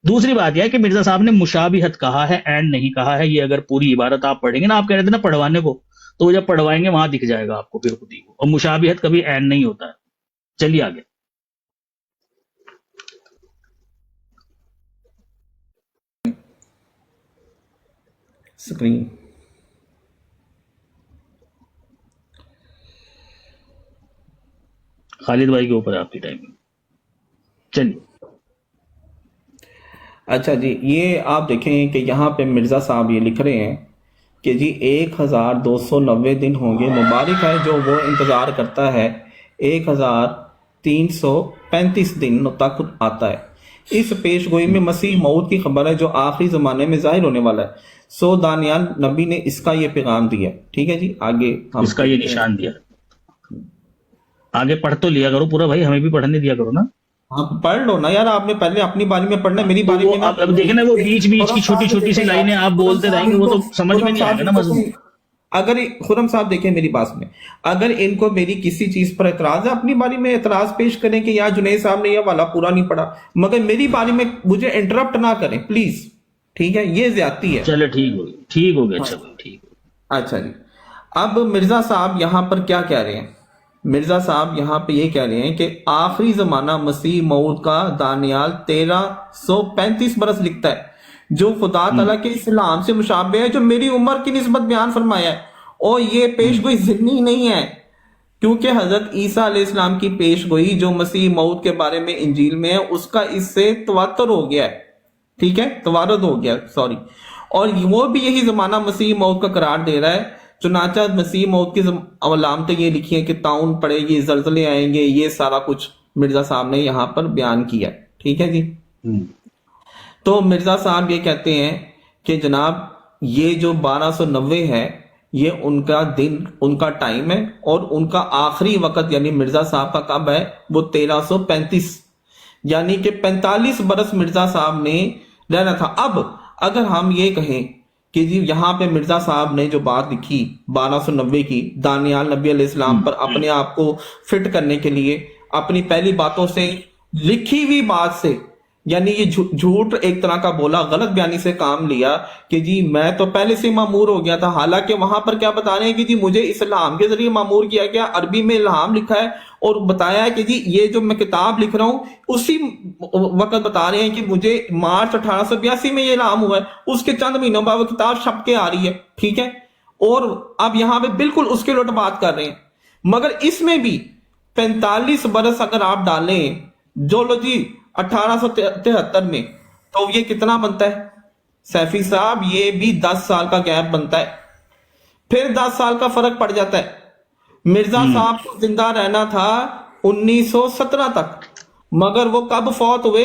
B: دوسری بات یہ ہے کہ مرزا صاحب نے مشابہت کہا ہے، اینڈ نہیں کہا ہے۔ یہ اگر پوری عبارت آپ پڑھیں گے نا، آپ کہہ رہے تھے نا پڑھوانے کو، تو وہ جب پڑھوائیں گے وہاں دکھ جائے گا آپ کو پھر خود ہی، اور مشابہت کبھی اینڈ نہیں ہوتا ہے۔ چلیے آگے۔
A: اسکرین
B: خالد بھائی کے اوپر ہے آپ کی ٹائمنگ۔ چلیے
A: اچھا جی، یہ آپ دیکھیں کہ یہاں پہ مرزا صاحب یہ لکھ رہے ہیں کہ جی 1290 دن ہوں گے، مبارک ہے جو وہ انتظار کرتا ہے 1335 دن تک آتا ہے۔ اس پیش گوئی میں مسیح موعود کی خبر ہے جو آخری زمانے میں ظاہر ہونے والا ہے، سو دانیال نبی نے اس کا یہ پیغام دیا۔ ٹھیک ہے جی، آگے
B: اس کا یہ نشان دیا۔ آگے پڑھ تو لیا کرو پورا بھائی، ہمیں بھی پڑھنے دیا کرو نا۔
A: آپ پڑھ لو نا یار، آپ نے پہلے اپنی باری میں پڑھنا ہے، میری باری میں
B: اب دیکھنا وہ بیچ بیچ کی چھوٹی چھوٹی سی لائنیں آپ بولتے رہیں گے، وہ تو سمجھ میں نہیں آئے گا نا مضمون۔
A: اگر خرم صاحب دیکھیں میری بات میں، اگر ان کو میری کسی چیز پر اعتراض ہے اپنی باری میں اعتراض پیش کریں کہ یار جنید صاحب نے یہ والا پورا نہیں پڑھا، مگر میری باری میں مجھے انٹرپٹ نہ کریں پلیز، ٹھیک ہے؟ یہ زیادتی ہے۔
B: چلے ٹھیک ہو گیا، ٹھیک ہو گیا، اچھا ٹھیک ہو گیا۔
A: اچھا جی، اب مرزا صاحب یہاں پر کیا کہہ رہے ہیں؟ مرزا صاحب یہاں پہ یہ کہہ رہے ہیں کہ آخری زمانہ مسیح موعود کا دانیال 1335 برس لکھتا ہے، جو خدا تعالیٰ کے اسلام سے مشابہ ہے جو میری عمر کی نسبت بیان فرمایا ہے، اور یہ پیش گوئی ضمنی نہیں ہے، کیونکہ حضرت عیسیٰ علیہ السلام کی پیش گوئی جو مسیح موعود کے بارے میں انجیل میں ہے اس کا اس سے تواتر ہو گیا ہے، ٹھیک ہے، توارد ہو گیا، سوری، اور وہ بھی یہی زمانہ مسیح موعود کا قرار دے رہا ہے۔ چنانچہ مسیح موعود کی علامتیں یہ لکھی ہیں کہ طاعون پڑے گی، زلزلے آئیں گے، یہ سارا کچھ مرزا صاحب نے یہاں پر بیان کیا، ٹھیک ہے جی۔ تو مرزا صاحب یہ کہتے ہیں کہ جناب یہ جو 1290 ہے یہ ان کا دن، ان کا ٹائم ہے، اور ان کا آخری وقت یعنی مرزا صاحب کا کب ہے؟ وہ 1335، یعنی کہ 45 برس مرزا صاحب نے رہنا تھا۔ اب اگر ہم یہ کہیں کہ جی یہاں پہ مرزا صاحب نے جو بات لکھی 1290 کی دانیال نبی علیہ السلام پر اپنے آپ کو فٹ کرنے کے لیے اپنی پہلی باتوں سے لکھی ہوئی بات سے، یعنی یہ جھوٹ ایک طرح کا بولا، غلط بیانی سے کام لیا کہ جی میں تو پہلے سے معمور ہو گیا تھا، حالانکہ وہاں پر کیا بتا رہے ہیں کہ جی مجھے اس الہام کے ذریعے معمور کیا گیا، عربی میں الہام لکھا ہے اور بتایا ہے کہ جی یہ جو میں کتاب لکھ رہا ہوں اسی وقت بتا رہے ہیں کہ مجھے مارچ 1882 میں یہ الہام ہوا ہے، اس کے چند مہینوں بعد وہ کتاب چھپ کے آ رہی ہے، ٹھیک ہے، اور اب یہاں پہ بالکل اس کے الٹ بات کر رہے ہیں۔ مگر اس میں بھی 45 برس اگر آپ ڈالیں جولوجی 1873 میں، تو یہ کتنا بنتا ہے سیفی صاحب؟ یہ بھی 10 سال کا گیپ بنتا ہے، پھر 10 سال کا فرق پڑ جاتا ہے۔ مرزا صاحب کو زندہ رہنا تھا 1917 تک، مگر وہ کب فوت ہوئے؟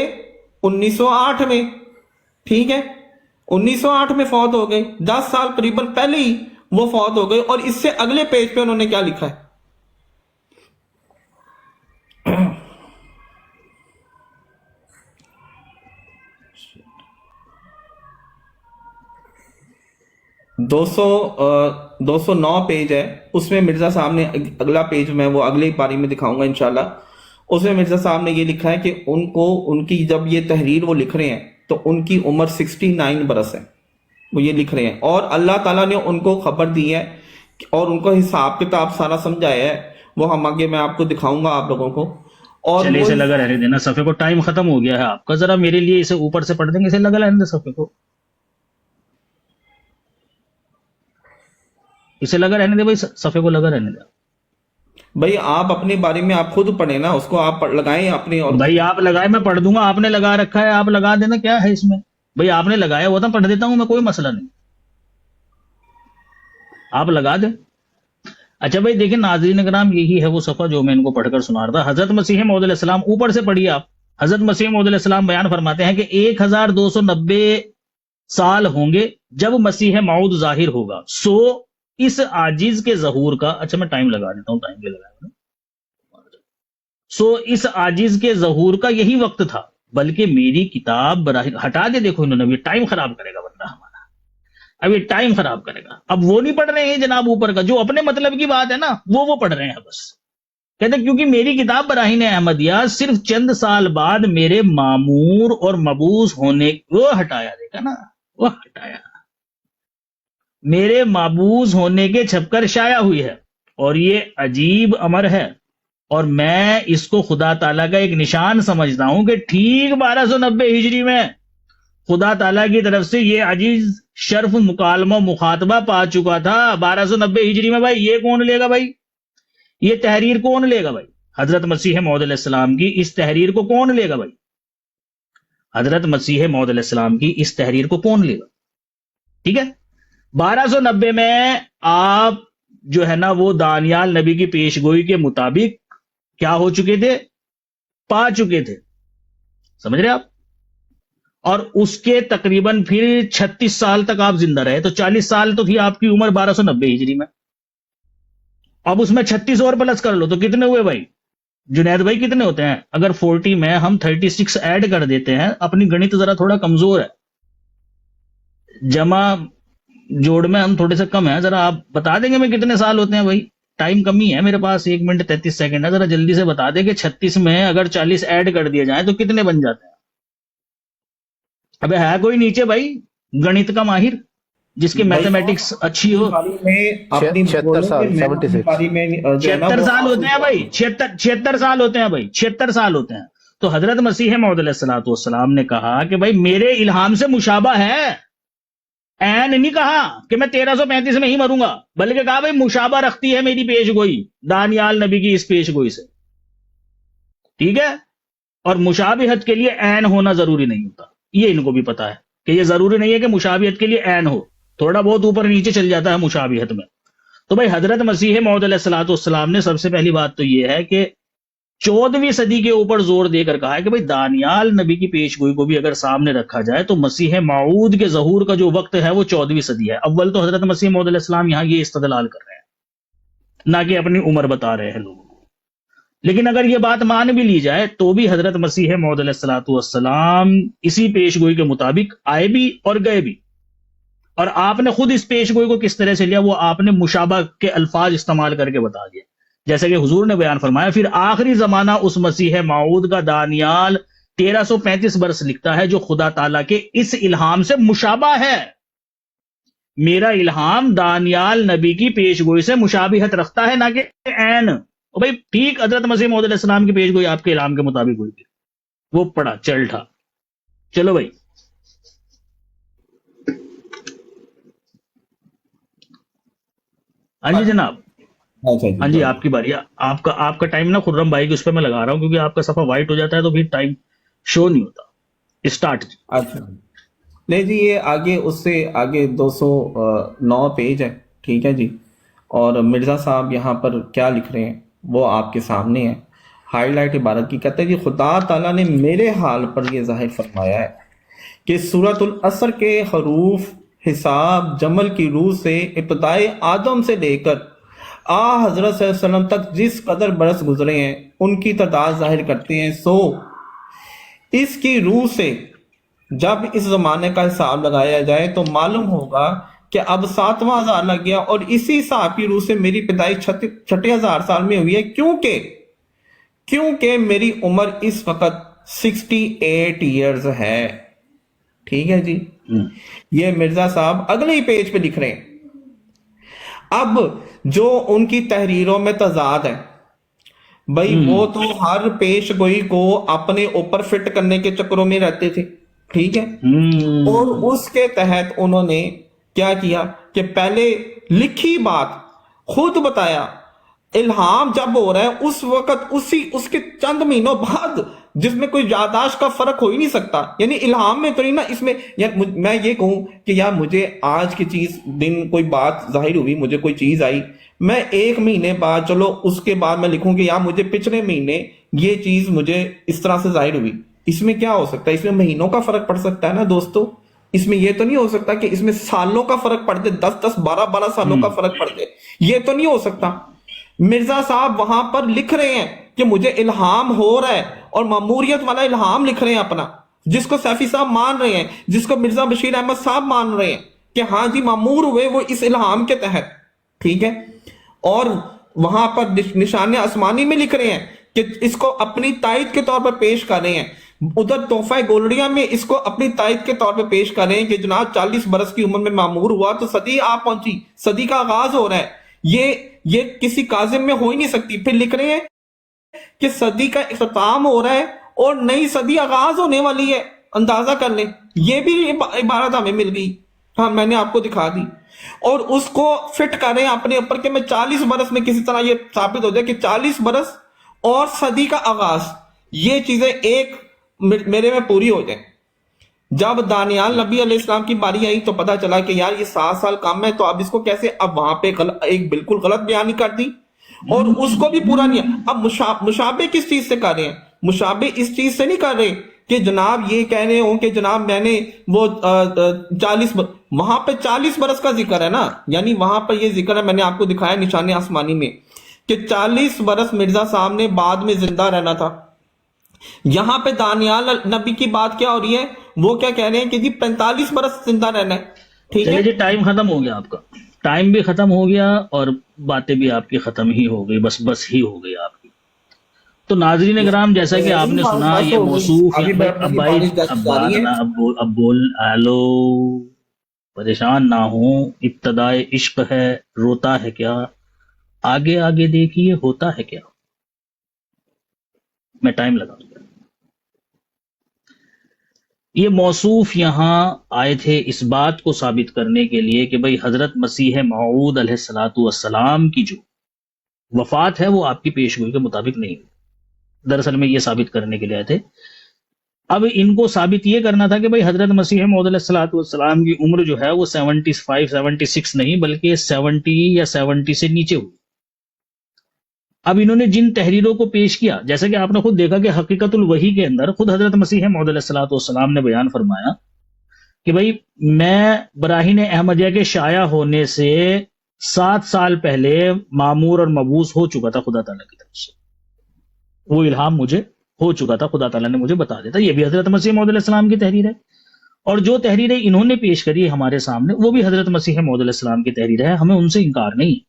A: 1908 میں، ٹھیک ہے، 1908 میں فوت ہو گئے، 10 سال قریباً پہلے ہی وہ فوت ہو گئے۔ اور اس سے اگلے پیج پہ انہوں نے کیا لکھا ہے؟ دو سو 9 پیج ہے، اس میں مرزا صاحب نے اگلا پیج میں وہ اگلی پاری میں دکھاؤں گا انشاءاللہ، اس میں مرزا صاحب نے یہ لکھا ہے کہ ان کی جب یہ تحریر وہ لکھ رہے ہیں تو ان کی عمر 69 برس ہے، وہ یہ لکھ رہے ہیں، اور اللہ تعالیٰ نے ان کو خبر دی ہے اور ان کو حساب کتاب سارا سمجھایا ہے، وہ ہم آگے میں آپ کو دکھاؤں گا آپ لوگوں کو۔ اور
B: چلے اسے لگا رہنے دینا صفحے کو، ٹائم ختم ہو گیا ہے آپ کا، ذرا میرے لیے اسے اوپر سے پڑھ دیں گے، اسے لگا رہنے دیں صفحے کو، اسے لگا رہنے دے بھائی، صفحے کو لگا رہنے دے
A: بھائی۔ آپ اپنے بارے میں آپ خود پڑھیں نا، اس کو آپ لگائیں اپنے، اور
B: بھائی آپ لگائے میں پڑھ دوں گا، آپ نے لگا رکھا ہے آپ لگا دینا، کیا ہے اس میں بھائی؟ آپ نے لگایا ہوا تھا، پڑھ دیتا ہوں میں، کوئی مسئلہ نہیں، آپ لگا دیں۔ اچھا بھائی دیکھیں ناظرین کرام، یہی ہے وہ صفحہ جو میں ان کو پڑھ کر سنا رہا تھا۔ حضرت مسیح موعود علیہ السلام، اوپر سے پڑھیے آپ، حضرت مسیح موعود علیہ السلام بیان فرماتے ہیں کہ 1290 سال ہوں گے جب مسیح موعود ظاہر ہوگا، سو اس عاجز کے ظہور کا، اچھا میں ٹائم لگا دیتا ہوں، ٹائم بھی لگایا، سو اس عاجز کے ظہور کا یہی وقت تھا، بلکہ میری کتاب براہ، ہٹا دے، دیکھو انہوں نے ٹائم خراب کرے گا بندہ ہمارا، اب یہ ٹائم خراب کرے گا۔ اب وہ نہیں پڑھ رہے ہیں جناب اوپر کا، جو اپنے مطلب کی بات ہے نا وہ پڑھ رہے ہیں بس، کہتے ہیں کیونکہ میری کتاب براہین احمدیہ صرف چند سال بعد میرے معمور اور مبعوث ہونے، وہ ہٹایا، دیکھا نا، وہ ہٹایا، میرے مبعوث ہونے کے چھپ کر شائع ہوئی ہے، اور یہ عجیب امر ہے، اور میں اس کو خدا تعالیٰ کا ایک نشان سمجھتا ہوں کہ ٹھیک 1290 ہجری میں خدا تعالیٰ کی طرف سے یہ عزیز شرف مکالمہ مخاطبہ پا چکا تھا 1290 ہجری میں۔ بھائی یہ کون لے گا بھائی؟ یہ تحریر کون لے گا بھائی؟ حضرت مسیح موعود علیہ السلام کی اس تحریر کو کون لے گا بھائی؟ حضرت مسیح موعود علیہ السلام کی اس تحریر کو کون لے گا؟ ٹھیک ہے، 1290 میں آپ جو ہے نا وہ دانیال نبی کی پیش گوئی کے مطابق کیا ہو چکے تھے؟ پا چکے تھے، سمجھ رہے آپ؟ اور اس کے تقریباً پھر 36 سال تک آپ زندہ رہے، تو 40 سال تو تھی آپ کی عمر 1290 ہجری میں، اب اس میں 36 اور پلس کر لو تو کتنے ہوئے بھائی؟ جنید بھائی کتنے ہوتے ہیں؟ اگر 40 میں ہم 36 ایڈ کر دیتے ہیں، اپنی گنت ذرا تھوڑا کمزور ہے، جمع جوڑ میں ہم تھوڑے سے کم ہیں، ذرا آپ بتا دیں گے میں کتنے سال ہوتے ہیں بھائی؟ ٹائم کمی ہے میرے پاس، 1 منٹ 33 سیکنڈ ہے، ذرا جلدی سے بتا دیں کہ 36 میں اگر 40 ایڈ کر دیا جائے تو کتنے بن جاتے ہیں؟ ابے ہے کوئی نیچے بھائی گنت کا ماہر جس کی میتھمیٹکس اچھی ہو؟
C: 76 سال، 76
B: 76 سال ہوتے ہیں بھائی، 76 سال ہوتے ہیں بھائی، 76 سال ہوتے ہیں۔ تو حضرت مسیح موعود علیہ السلام نے کہا کہ بھائی میرے الہام سے مشابہ ہے، این نہیں کہا کہ میں 1335 میں ہی مروں گا، بلکہ کہا بھائی مشابہ رکھتی ہے میری پیش گوئی دانیال نبی کی اس پیش گوئی سے، ٹھیک ہے؟ اور مشابہت کے لیے این ہونا ضروری نہیں ہوتا، یہ ان کو بھی پتا ہے کہ یہ ضروری نہیں ہے کہ مشابہت کے لیے این ہو، تھوڑا بہت اوپر نیچے چل جاتا ہے مشابہت میں۔ تو بھائی حضرت مسیح موعود علیہ السلام نے سب سے پہلی بات تو یہ ہے کہ 14ویں صدی کے اوپر زور دے کر کہا ہے کہ بھئی دانیال نبی کی پیش گوئی کو بھی اگر سامنے رکھا جائے تو مسیح موعود کے ظہور کا جو وقت ہے وہ 14ویں صدی ہے۔ اول تو حضرت مسیح موعود علیہ السلام یہاں یہ استدلال کر رہے ہیں، نہ کہ اپنی عمر بتا رہے ہیں لوگوں کو۔ لیکن اگر یہ بات مان بھی لی جائے تو بھی حضرت مسیح موعود علیہ السلام اسی پیش گوئی کے مطابق آئے بھی اور گئے بھی، اور آپ نے خود اس پیش گوئی کو کس طرح سے لیا وہ آپ نے مشابہ کے الفاظ استعمال کر کے بتا دیا، جیسے کہ حضور نے بیان فرمایا پھر آخری زمانہ اس مسیح موعود کا دانیال 1335 برس لکھتا ہے جو خدا تعالیٰ کے اس الہام سے مشابہ ہے۔ میرا الہام دانیال نبی کی پیش گوئی سے مشابہت رکھتا ہے نہ کہ عین۔ اور بھائی ٹھیک حضرت مسیح موعود علیہ السلام کی پیش گوئی آپ کے الہام کے مطابق ہوئی تھی، وہ پڑا چل ٹھا۔ چلو بھائی ہاں جی جناب، ہاں جی آپ کی باری۔ آپ کا ٹائم نا خرم بھائی کی اس پہ میں لگا رہا ہوں، کیونکہ آپ کا صفحہ وائٹ ہو جاتا ہے تو پھر ٹائم شو نہیں ہوتا۔ اسٹارٹ۔
A: اچھا نہیں جی، یہ آگے اس سے آگے 209 پیج ہے، ٹھیک ہے جی۔ اور مرزا صاحب یہاں پر کیا لکھ رہے ہیں وہ آپ کے سامنے ہے، ہائی لائٹ عبارت کی کہتے ہیں کہ خدا تعالیٰ نے میرے حال پر یہ ظاہر فرمایا ہے کہ سورۃ العصر کے حروف حساب جمل کی روح سے ابتدائے آدم سے لے کر حضرت صلی اللہ علیہ وسلم تک جس قدر برس گزرے ہیں ان کی تعداد ظاہر کرتے ہیں۔ سو اس کی روح سے جب اس زمانے کا حساب لگایا جائے تو معلوم ہوگا کہ اب 7واں ہزار لگ گیا، اور اسی حساب کی روح سے میری پیدائش 6,000 سال میں ہوئی ہے، کیونکہ میری عمر اس وقت 68 ایئرز ہے۔ ٹھیک ہے جی، یہ مرزا صاحب اگلے ہی پیج پہ لکھ رہے ہیں۔ اب جو ان کی تحریروں میں تضاد ہے بھائی، وہ تو ہر پیش گوئی کو اپنے اوپر فٹ کرنے کے چکروں میں رہتے تھے، ٹھیک ہے، اور اس کے تحت انہوں نے کیا کیا کہ پہلے لکھی بات خود بتایا، الہام جب ہو رہا ہے اس وقت اس کے چند مہینوں بعد، جس میں کوئی یادداشت کا فرق ہو ہی نہیں سکتا، یعنی الہام میں تو نہیں نا، اس میں میں یہ کہوں کہ یار مجھے آج کی چیز دن کوئی بات ظاہر ہوئی، مجھے کوئی چیز آئی، میں 1 مہینے بعد چلو اس کے بعد میں لکھوں کہ یار مجھے پچھلے مہینے یہ چیز مجھے اس طرح سے ظاہر ہوئی، اس میں کیا ہو سکتا ہے؟ اس میں مہینوں کا فرق پڑ سکتا ہے نا دوستو، اس میں یہ تو نہیں ہو سکتا کہ اس میں سالوں کا فرق پڑ دے، 10 12 سالوں کا فرق پڑ دے، یہ تو نہیں ہو سکتا۔ مرزا صاحب وہاں پر لکھ رہے ہیں کہ مجھے الہام ہو رہا ہے، اور ماموریت والا الہام لکھ رہے ہیں اپنا، جس کو سیفی صاحب مان رہے ہیں، جس کو مرزا بشیر احمد صاحب مان رہے ہیں کہ ہاں جی مامور ہوئے وہ اس الہام کے تحت، ٹھیک ہے، اور وہاں پر نشان آسمانی میں لکھ رہے ہیں کہ اس کو اپنی تائید کے طور پر پیش کر رہے ہیں، ادھر تحفہ گولڑیا میں اس کو اپنی تائید کے طور پہ پیش کر رہے ہیں کہ جناب 40 برس کی عمر میں معمور ہوا تو صدی آپ پہنچی، صدی کا آغاز ہو رہا ہے، یہ کسی کاظم میں ہو ہی نہیں سکتی۔ پھر لکھ رہے ہیں کہ صدی کا اختتام ہو رہا ہے اور نئی صدی آغاز ہونے والی ہے، اندازہ کر لیں، یہ بھی عبارت ہمیں مل گئی، ہاں میں نے آپ کو دکھا دی، اور اس کو فٹ کر رہے ہیں اپنے اوپر کہ میں 40 برس میں کسی طرح یہ ثابت ہو جائے کہ 40 برس اور صدی کا آغاز، یہ چیزیں ایک میرے میں پوری ہو جائیں۔ جب دانیال نبی علیہ السلام کی باری آئی تو پتا چلا کہ یار یہ 7 سال کم ہے، تو اب اس کو کیسے، اب وہاں پہ ایک بالکل غلط بیانی کر دی اور اس کو بھی پورا نہیں۔ اب مشابہ کس چیز سے کر رہے ہیں؟ مشابہ اس چیز سے نہیں کر رہے کہ جناب یہ کہہ رہے ہوں کہ جناب میں نے وہ 40 وہاں پہ 40 برس کا ذکر ہے نا، یعنی وہاں پر یہ ذکر ہے، میں نے آپ کو دکھایا نشان آسمانی میں کہ 40 برس مرزا صاحب نے بعد میں زندہ رہنا تھا۔ یہاں پہ دانیال نبی کی بات کیا ہو رہی ہے؟ وہ کیا کہہ رہے ہیں کہ جی 45 برس زندہ رہنا ہے، ٹھیک ہے
B: جی، ٹائم ختم ہو گیا، آپ کا ٹائم بھی ختم ہو گیا اور باتیں بھی آپ کی ختم ہی ہو گئی، بس ہی ہو گئی آپ کی۔ تو ناظرین کرام، جیسا کہ آپ نے سنا یہ موصوف، اب بول ہیلو، پریشان نہ ہوں، ابتدائے عشق ہے، روتا ہے کیا، آگے آگے دیکھیے ہوتا ہے کیا، میں ٹائم لگاؤں گا۔ یہ موصوف یہاں آئے تھے اس بات کو ثابت کرنے کے لیے کہ بھئی حضرت مسیح موعود علیہ السلام کی جو وفات ہے وہ آپ کی پیشگوئی کے مطابق نہیں ہوئی۔ دراصل میں یہ ثابت کرنے کے لیے آئے تھے۔ اب ان کو ثابت یہ کرنا تھا کہ بھئی حضرت مسیح موعود علیہ السلام کی عمر جو ہے وہ 76 نہیں بلکہ 70 یا 70 سے نیچے ہوئی۔ اب انہوں نے جن تحریروں کو پیش کیا، جیسا کہ آپ نے خود دیکھا کہ حقیقت الوحی کے اندر خود حضرت مسیح موعود علیہ السلام نے بیان فرمایا کہ بھئی میں براہین احمدیہ کے شائع ہونے سے 7 سال پہلے معمور اور مبعوث ہو چکا تھا خدا تعالیٰ کی طرف سے، وہ الہام مجھے ہو چکا تھا، خدا تعالیٰ نے مجھے بتا دیتا۔ یہ بھی حضرت مسیح موعود علیہ السلام کی تحریر ہے۔ اور جو تحریریں انہوں نے پیش کری ہے ہمارے سامنے وہ بھی حضرت مسیح موعود علیہ السلام کی تحریر ہے، ہمیں ان سے انکار نہیں ہے،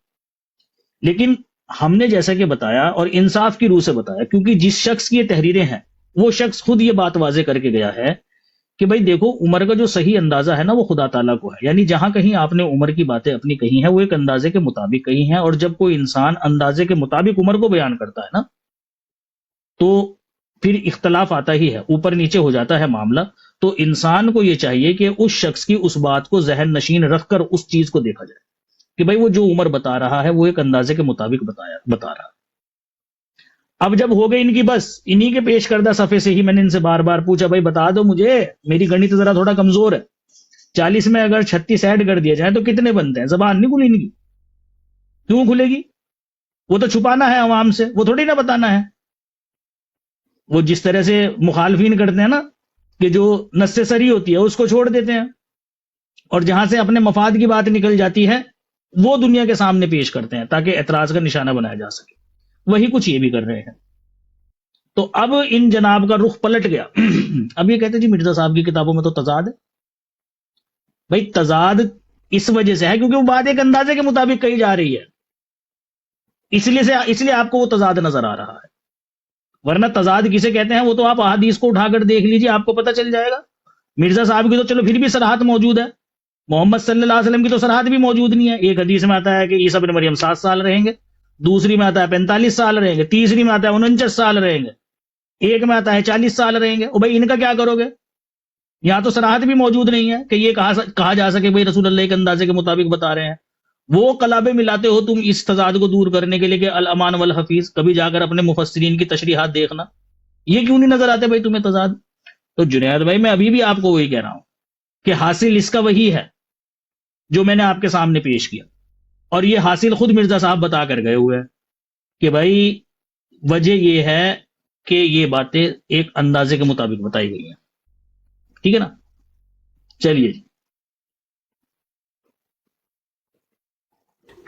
B: لیکن ہم نے جیسا کہ بتایا اور انصاف کی روح سے بتایا، کیونکہ جس شخص کی یہ تحریریں ہیں وہ شخص خود یہ بات واضح کر کے گیا ہے کہ بھائی دیکھو عمر کا جو صحیح اندازہ ہے نا وہ خدا تعالیٰ کو ہے، یعنی جہاں کہیں آپ نے عمر کی باتیں اپنی کہی ہیں وہ ایک اندازے کے مطابق کہی ہیں، اور جب کوئی انسان اندازے کے مطابق عمر کو بیان کرتا ہے نا تو پھر اختلاف آتا ہی ہے، اوپر نیچے ہو جاتا ہے معاملہ۔ تو انسان کو یہ چاہیے کہ اس شخص کی اس بات کو ذہن نشین رکھ کر اس چیز کو دیکھا جائے کہ بھائی وہ جو عمر بتا رہا ہے وہ ایک اندازے کے مطابق بتا رہا ہے۔ اب جب ہو گئی ان کی بس، انہی کے پیش کردہ صفحے سے ہی میں نے ان سے بار بار پوچھا بھائی بتا دو مجھے، میری گنت ذرا تھوڑا کمزور ہے، 40 میں اگر 36 ایڈ کر دیا جائے تو کتنے بنتے ہیں؟ زبان نہیں کھلی ان کی، کیوں کھلے گی؟ وہ تو چھپانا ہے عوام سے، وہ تھوڑی نہ بتانا ہے۔ وہ جس طرح سے مخالفین کرتے ہیں نا کہ جو نص سری ہوتی ہے اس کو چھوڑ دیتے ہیں، اور جہاں سے اپنے مفاد کی بات نکل جاتی ہے وہ دنیا کے سامنے پیش کرتے ہیں تاکہ اعتراض کا نشانہ بنایا جا سکے، وہی کچھ یہ بھی کر رہے ہیں۔ تو اب ان جناب کا رخ پلٹ گیا۔ اب یہ کہتے ہیں جی مرزا صاحب کی کتابوں میں تو تضاد ہے۔ بھائی تضاد اس وجہ سے ہے کیونکہ وہ بات ایک اندازے کے مطابق کہی جا رہی ہے، اس لیے آپ کو وہ تضاد نظر آ رہا ہے، ورنہ تضاد کسے کہتے ہیں وہ تو آپ احادیث کو اٹھا کر دیکھ لیجیے، آپ کو پتہ چل جائے گا۔ مرزا صاحب کی تو چلو پھر بھی صراحت موجود ہے، محمد صلی اللہ علیہ وسلم کی تو صراحت بھی موجود نہیں ہے۔ ایک حدیث میں آتا ہے کہ عیسیٰ بن مریم 7 سال رہیں گے، دوسری میں آتا ہے 45 سال رہیں گے، تیسری میں آتا ہے 49 سال رہیں گے، ایک میں آتا ہے 40 سال رہیں گے۔ اور بھائی ان کا کیا کرو گے؟ یہاں تو صراحت بھی موجود نہیں ہے کہ یہ کہا جا سکے بھائی رسول اللہ کے اندازے کے مطابق بتا رہے ہیں۔ وہ کلابے ملاتے ہو تم اس تضاد کو دور کرنے کے لیے کہ الامان والحفیظ، کبھی جا کر اپنے مفسرین کی تشریحات دیکھنا، یہ کیوں نہیں نظر آتے بھائی تمہیں تضاد؟ تو جنید بھائی میں ابھی بھی آپ کو وہی کہہ رہا ہوں کہ حاصل اس کا وہی ہے جو میں نے آپ کے سامنے پیش کیا، اور یہ حاصل خود مرزا صاحب بتا کر گئے ہوئے ہیں کہ بھائی وجہ یہ ہے کہ یہ باتیں ایک اندازے کے مطابق بتائی گئی ہیں، ٹھیک ہے نا؟ چلیے جی،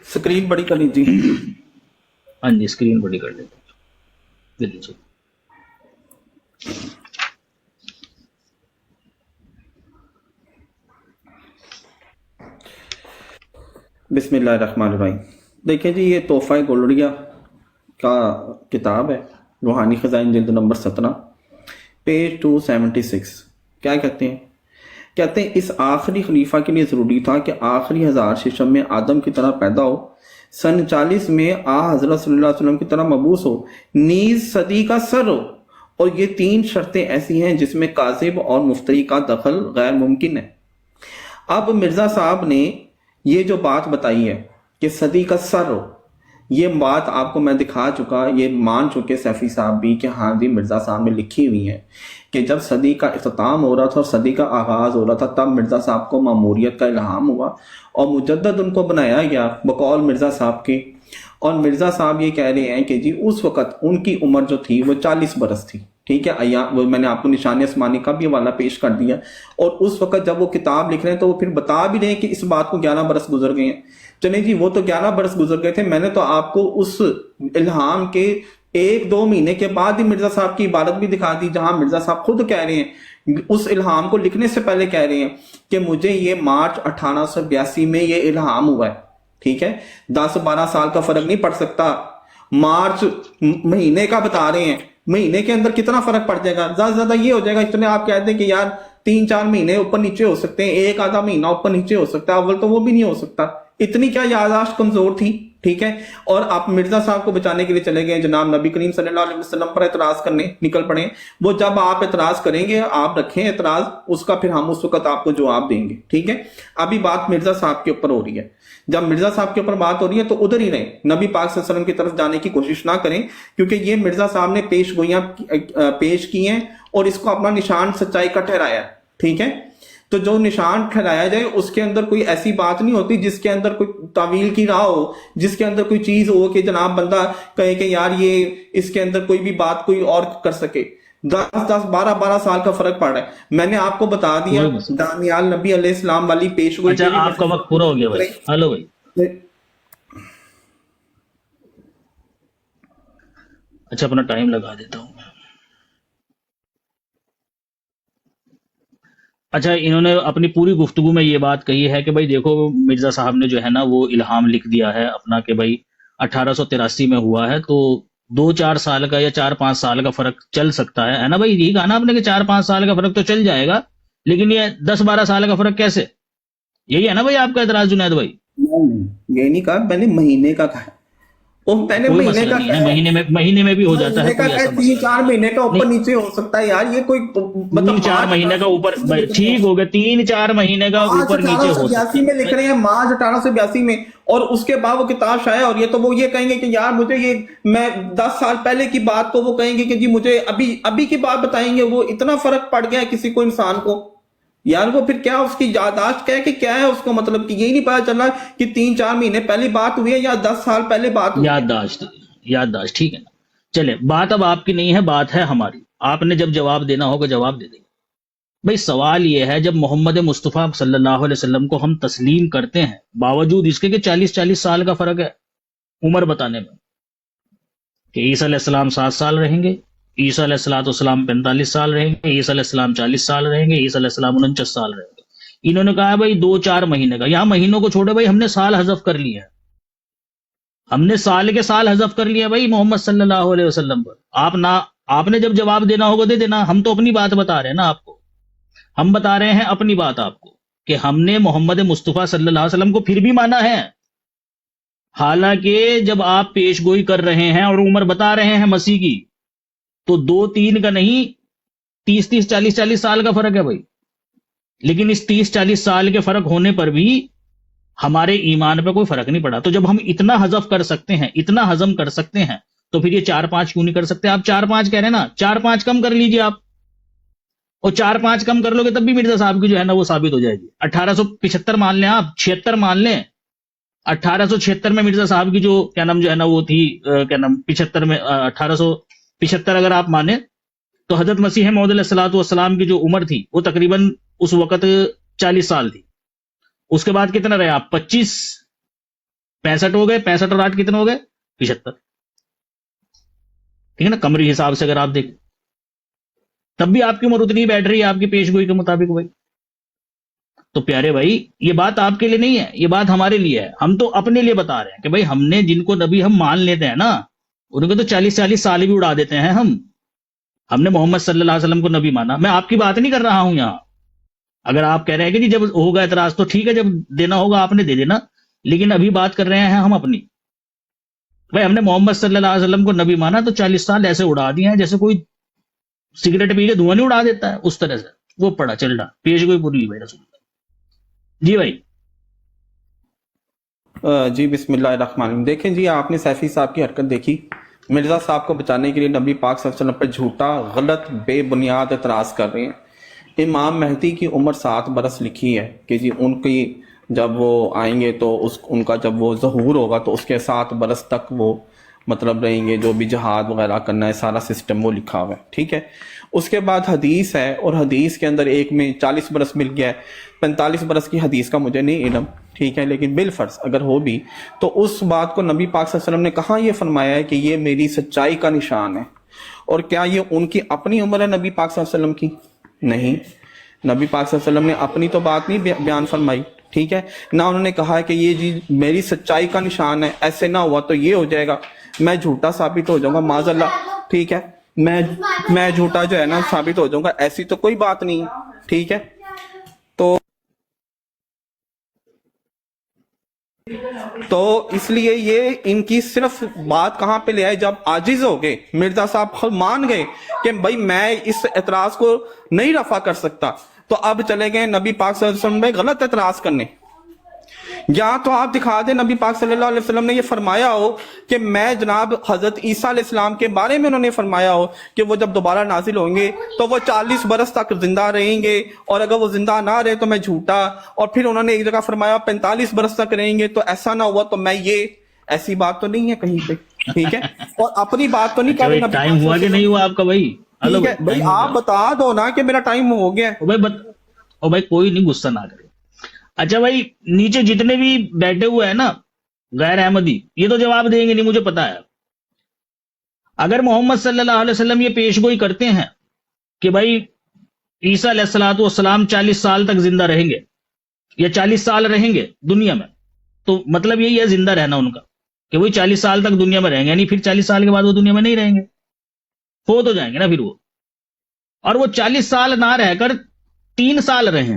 A: سکرین بڑی کر لیجیے۔
B: ہاں جی اسکرین بڑی کر لیتے ہیں، جلدی سے۔
A: بسم اللہ الرحمن الرحیم۔ دیکھیں جی یہ تحفہ گولڑیا کا کتاب ہے، روحانی خزائن جلد نمبر 17 پیج 276۔ کیا کہتے ہیں اس آخری خلیفہ کے لیے ضروری تھا کہ آخری 1000 ششم میں آدم کی طرح پیدا ہو، سن 40 میں حضرت صلی اللہ علیہ وسلم کی طرح مبعوث ہو، نیز صدی کا سر ہو، اور یہ 3 شرطیں ایسی ہیں جس میں کاذب اور مفتری کا دخل غیر ممکن ہے۔ اب مرزا صاحب نے یہ جو بات بتائی ہے کہ صدی کا سر ہو، یہ بات آپ کو میں دکھا چکا، یہ مان چکے سیفی صاحب بھی کہ ہاں جی مرزا صاحب میں لکھی ہوئی ہے کہ جب صدی کا اختتام ہو رہا تھا اور صدی کا آغاز ہو رہا تھا تب مرزا صاحب کو ماموریت کا الہام ہوا اور مجدد ان کو بنایا گیا بقول مرزا صاحب کے۔ اور مرزا صاحب یہ کہہ رہے ہیں کہ جی اس وقت ان کی عمر جو تھی وہ 40 برس تھی، ٹھیک ہے، وہ میں نے آپ کو نشان آسمانی کا بھی حوالہ پیش کر دیا، اور اس وقت جب وہ کتاب لکھ رہے ہیں تو وہ پھر بتا بھی رہے ہیں کہ اس بات کو 11 برس گزر گئے ہیں۔ چلیں جی وہ تو 11 برس گزر گئے تھے، میں نے تو آپ کو اس الہام کے 1-2 مہینے کے بعد ہی مرزا صاحب کی عبارت بھی دکھا دی جہاں مرزا صاحب خود کہہ رہے ہیں، اس الہام کو لکھنے سے پہلے کہہ رہے ہیں کہ مجھے یہ مارچ 1882 میں یہ الہام ہوا ہے، ٹھیک ہے، 10-12 سال کا فرق نہیں پڑ سکتا، مارچ مہینے کا بتا رہے ہیں، مہینے کے اندر کتنا فرق پڑ جائے گا؟ زیادہ سے زیادہ یہ ہو جائے گا، اتنے آپ کہتے ہیں کہ یار 3-4 مہینے اوپر نیچے ہو سکتے ہیں، 1-آدھا مہینہ اوپر نیچے ہو سکتا ہے، اول تو وہ بھی نہیں ہو سکتا، اتنی کیا یادداشت کمزور تھی، ٹھیک ہے۔ اور آپ مرزا صاحب کو بچانے کے لیے چلے گئے جناب نبی کریم صلی اللہ علیہ وسلم پر اعتراض کرنے نکل پڑے۔ وہ جب آپ اعتراض کریں گے، آپ رکھیں اعتراض، اس کا پھر ہم اس وقت آپ کو جواب دیں گے، ٹھیک ہے۔ ابھی بات مرزا صاحب کے اوپر ہو رہی ہے، جب مرزا صاحب کے اوپر بات ہو رہی ہے تو ادھر ہی رہیں، نبی پاک صلی اللہ علیہ وسلم کی طرف جانے کی کوشش نہ کریں، کیونکہ یہ مرزا صاحب نے پیش گوئیاں پیش کی ہیں اور اس کو اپنا نشان سچائی کا ٹھہرایا ہے، ٹھیک ہے۔ تو جو نشان ٹھہرایا جائے اس کے اندر کوئی ایسی بات نہیں ہوتی جس کے اندر کوئی تعویل کی راہ ہو، جس کے اندر کوئی چیز ہو کہ جناب بندہ کہے کہ یار یہ اس کے اندر کوئی بھی بات کوئی اور کر سکے۔ 10-12 سال کا فرق پڑ رہا ہے، میں نے آپ کو بتا دیا دانیال نبی علیہ السلام والی پیش گوئی۔
B: اچھا آپ کا وقت پورا ہو گیا بھائی، ہلو بھائی، اچھا اپنا ٹائم لگا دیتا ہوں۔ اچھا، انہوں نے اپنی پوری گفتگو میں یہ بات کہی ہے کہ بھائی دیکھو مرزا صاحب نے جو ہے نا وہ الہام لکھ دیا ہے اپنا کہ بھائی 1883 میں ہوا ہے، تو 2-4 سال کا یا 4-5 سال کا فرق چل سکتا ہے نا بھائی؟ یہی کہا نا آپ نے کہ 4-5 سال کا فرق تو چل جائے گا، لیکن یہ 10-12 سال کا فرق کیسے؟ یہی ہے نا بھائی آپ کا اعتراض جنید بھائی؟
A: نہیں، یہ نہیں کہا، میں نے مہینے کا کہا، وہ پہلے
B: کوئی
A: مہینے
B: مسئلہ
A: کا
B: نہیں ہے،
A: کہا،
B: مہینے میں بھی ہو جاتا ہے،
A: مہینے کا
B: کوئی
A: کہا،
B: ایسا
A: 3-4
B: مسئلہ
A: مہینے کا اوپر
B: نہیں۔
A: نیچے ہو سکتا ہے یار، یہ کوئی مطلب
B: 3-4 مہینے کا اوپر ٹھیک ہو گیا، 3-4 مہینے کا
A: مارچ
B: اوپر نیچے ہو سکتا
A: 1882 میں لکھ رہے ہیں، مارچ 1882 میں، اور اس کے بعد وہ کتاب شائع اور یہ تو وہ یہ کہیں گے کہ یار مجھے یہ میں 10 سال پہلے کی بات کو وہ کہیں گے کہ جی مجھے ابھی کی بات بتائیں گے، وہ اتنا فرق پڑ گیا ہے کسی کو انسان کو یار، وہ پھر کیا اس کی یادداشت کیا ہے اس کو، مطلب کہ یہی نہیں پتا چل رہا کہ 3-4 مہینے پہلے بات ہوئی ہے یا 10 سال پہلے بات ہوئی ہے۔
B: یادداشت ٹھیک ہے نا، چلے بات اب آپ کی نہیں ہے، بات ہے ہماری، آپ نے جب جواب دینا ہوگا جواب دے دیں گے۔ بھئی سوال یہ ہے، جب محمد مصطفیٰ صلی اللہ علیہ وسلم کو ہم تسلیم کرتے ہیں باوجود اس کے کہ 40 سال کا فرق ہے عمر بتانے میں، کہ عیسیٰ علیہ السلام 7 سال رہیں گے، عیسیٰ علیہ السلام 45 سال رہیں گے، عیسیٰ علیہ السلام 40 سال رہیں گے، عیسیٰ علیہ السلام 49 سال رہیں گے، انہوں نے کہا بھائی 2-4 مہینے کا، یہاں مہینوں کو چھوڑے بھائی، ہم نے سال حذف کر لیا ہے، ہم نے سال کے سال حذف کر لیا بھائی محمد صلی اللہ علیہ وسلم پر۔ آپ نے جب جواب دینا ہوگا دے دینا، ہم تو اپنی بات بتا رہے ہیں نا آپ کو، ہم بتا رہے ہیں اپنی بات آپ کو کہ ہم نے محمد مصطفیٰ صلی اللہ علیہ وسلم کو پھر بھی مانا ہے، حالانکہ جب آپ پیش گوئی کر رہے ہیں اور عمر بتا رہے ہیں مسیح کی، تو 2-3 کا نہیں، 30-30 40-40 سال کا فرق ہے بھائی، لیکن اس 30-40 سال کے فرق ہونے پر بھی ہمارے ایمان پہ کوئی فرق نہیں پڑا۔ تو جب ہم اتنا حذف کر سکتے ہیں، اتنا ہضم کر سکتے ہیں، تو پھر یہ 4-5 کیوں نہیں کر سکتے؟ آپ 4-5 کہہ رہے ہیں نا، 4-5 کم کر لیجئے آپ، اور 4-5 کم کر لو گے تب بھی مرزا صاحب کی جو ہے نا وہ ثابت ہو جائے گی۔ 1875 مان لیں، آپ 76 مان لیں، 1876 میں مرزا صاحب کی جو کیا نام جو ہے نا وہ تھی، کیا نام 75 میں 1875 اگر آپ مانیں تو حضرت مسیح موعود علیہ الصلوۃ والسلام کی جو عمر تھی وہ تقریباً اس وقت 40 سال تھی۔ اس کے بعد کتنا رہے آپ؟ 25 65 ہو گئے، 65 اور 8 کتنے ہو گئے؟ 75، ٹھیک ہے نا، قمری حساب سے اگر آپ دیکھیں تب بھی آپ کی عمر اتنی بیٹھ رہی ہے آپ کی پیش گوئی کے مطابق بھائی۔ تو پیارے بھائی یہ بات آپ کے لیے نہیں ہے، یہ بات ہمارے لیے ہے، ہم تو اپنے لیے بتا رہے ہیں کہ بھائی ہم نے جن کو نبی ہم مان لیتے ہیں نا، ان کو تو 40 سال بھی اڑا دیتے ہیں ہم نے محمد صلی اللہ علیہ وسلم کو نبی مانا۔ میں آپ کی بات نہیں کر رہا ہوں یہاں، اگر آپ کہہ رہے ہیں کہ جی جب ہوگا اعتراض تو ٹھیک ہے، جب دینا ہوگا آپ نے دے دینا، لیکن ابھی بات کر رہے ہیں ہم اپنی، بھائی ہم نے محمد صلی اللہ علیہ وسلم کو نبی مانا تو 40 سال ایسے اڑا دیے ہیں جیسے کوئی سگریٹ پی کے دھواں نہیں اڑا دیتا ہے، اس طرح سے وہ پڑا چل رہا، پیش گوئی پوری بھائی رسول اللہ۔ جی بھائی
A: جی بسم اللہ الرحمن الرحیم۔ دیکھیں جی، آپ نے سیفی صاحب کی حرکت دیکھی، مرزا صاحب کو بچانے کے لیے نبی پاک صلی اللہ علیہ وسلم پر جھوٹا غلط بے بنیاد اعتراض کر رہے ہیں۔ امام مہدی کی عمر 7 برس لکھی ہے کہ جی ان کی جب وہ آئیں گے تو ان کا جب وہ ظہور ہوگا تو اس کے 7 برس تک وہ مطلب رہیں گے، جو بھی جہاد وغیرہ کرنا ہے سارا سسٹم وہ لکھا ہوا ہے، ٹھیک ہے۔ اس کے بعد حدیث ہے، اور حدیث کے اندر ایک میں 40 برس مل گیا ہے، 45 برس کی حدیث کا مجھے نہیں علم، ٹھیک ہے، لیکن بالفرض اگر ہو بھی تو اس بات کو نبی پاک صلی اللہ علیہ وسلم نے کہاں یہ فرمایا ہے کہ یہ میری سچائی کا نشان ہے؟ اور کیا یہ ان کی اپنی عمر ہے نبی پاک صلی اللہ علیہ وسلم کی؟ نہیں، نبی پاک صلی اللہ علیہ وسلم نے اپنی تو بات نہیں بیان فرمائی، ٹھیک ہے، نہ انہوں نے کہا ہے کہ یہ جی میری سچائی کا نشان ہے، ایسے نہ ہوا تو یہ ہو جائے گا، میں جھوٹا ثابت ہو جاؤں گا معاذ اللہ، ٹھیک ہے، میں جھوٹا جو ہے نا ثابت ہو جاؤں گا، ایسی تو کوئی بات نہیں، ٹھیک ہے۔ تو اس لیے یہ ان کی صرف بات کہاں پہ لے آئے جب عاجز ہو گئے، مرزا صاحب خود مان گئے کہ بھائی میں اس اعتراض کو نہیں رفع کر سکتا، تو اب چلے گئے نبی پاک صلی اللہ علیہ وسلم میں غلط اعتراض کرنے۔ یا تو آپ دکھا دیں نبی پاک صلی اللہ علیہ وسلم نے یہ فرمایا ہو کہ میں جناب حضرت عیسیٰ علیہ السلام کے بارے میں انہوں نے فرمایا ہو کہ وہ جب دوبارہ نازل ہوں گے تو وہ 40 برس تک زندہ رہیں گے، اور اگر وہ زندہ نہ رہے تو میں جھوٹا، اور پھر انہوں نے ایک جگہ فرمایا 45 برس تک رہیں گے، تو ایسا نہ ہوا تو میں یہ، ایسی بات تو نہیں ہے کہیں پہ، ٹھیک ہے، اور اپنی بات تو نہیں کر رہے۔
B: ٹائم ہوا کہ نہیں ہوا آپ کا بھائی؟
A: ٹھیک ہے بھائی، آپ بتا دو نا کہ میرا ٹائم ہو گیا ہے۔
B: بھائی کوئی نہیں، غصہ نہ کرے۔ اچھا بھائی نیچے جتنے بھی بیٹھے ہوئے ہیں نا غیر احمدی، یہ تو جواب دیں گے نہیں، مجھے پتا ہے۔ اگر محمد صلی اللہ علیہ وسلم یہ پیش گوئی کرتے ہیں کہ بھائی عیسیٰ علیہ الصلوۃ والسلام 40 سال تک زندہ رہیں گے یا 40 سال رہیں گے دنیا میں، تو مطلب یہی ہے زندہ رہنا ان کا، کہ وہی 40 سال تک دنیا میں رہیں گے، یعنی پھر 40 سال کے بعد وہ دنیا میں نہیں رہیں گے، فوت ہو جائیں گے نا پھر وہ. اور وہ 40 سال نہ رہ کر 3 سال رہیں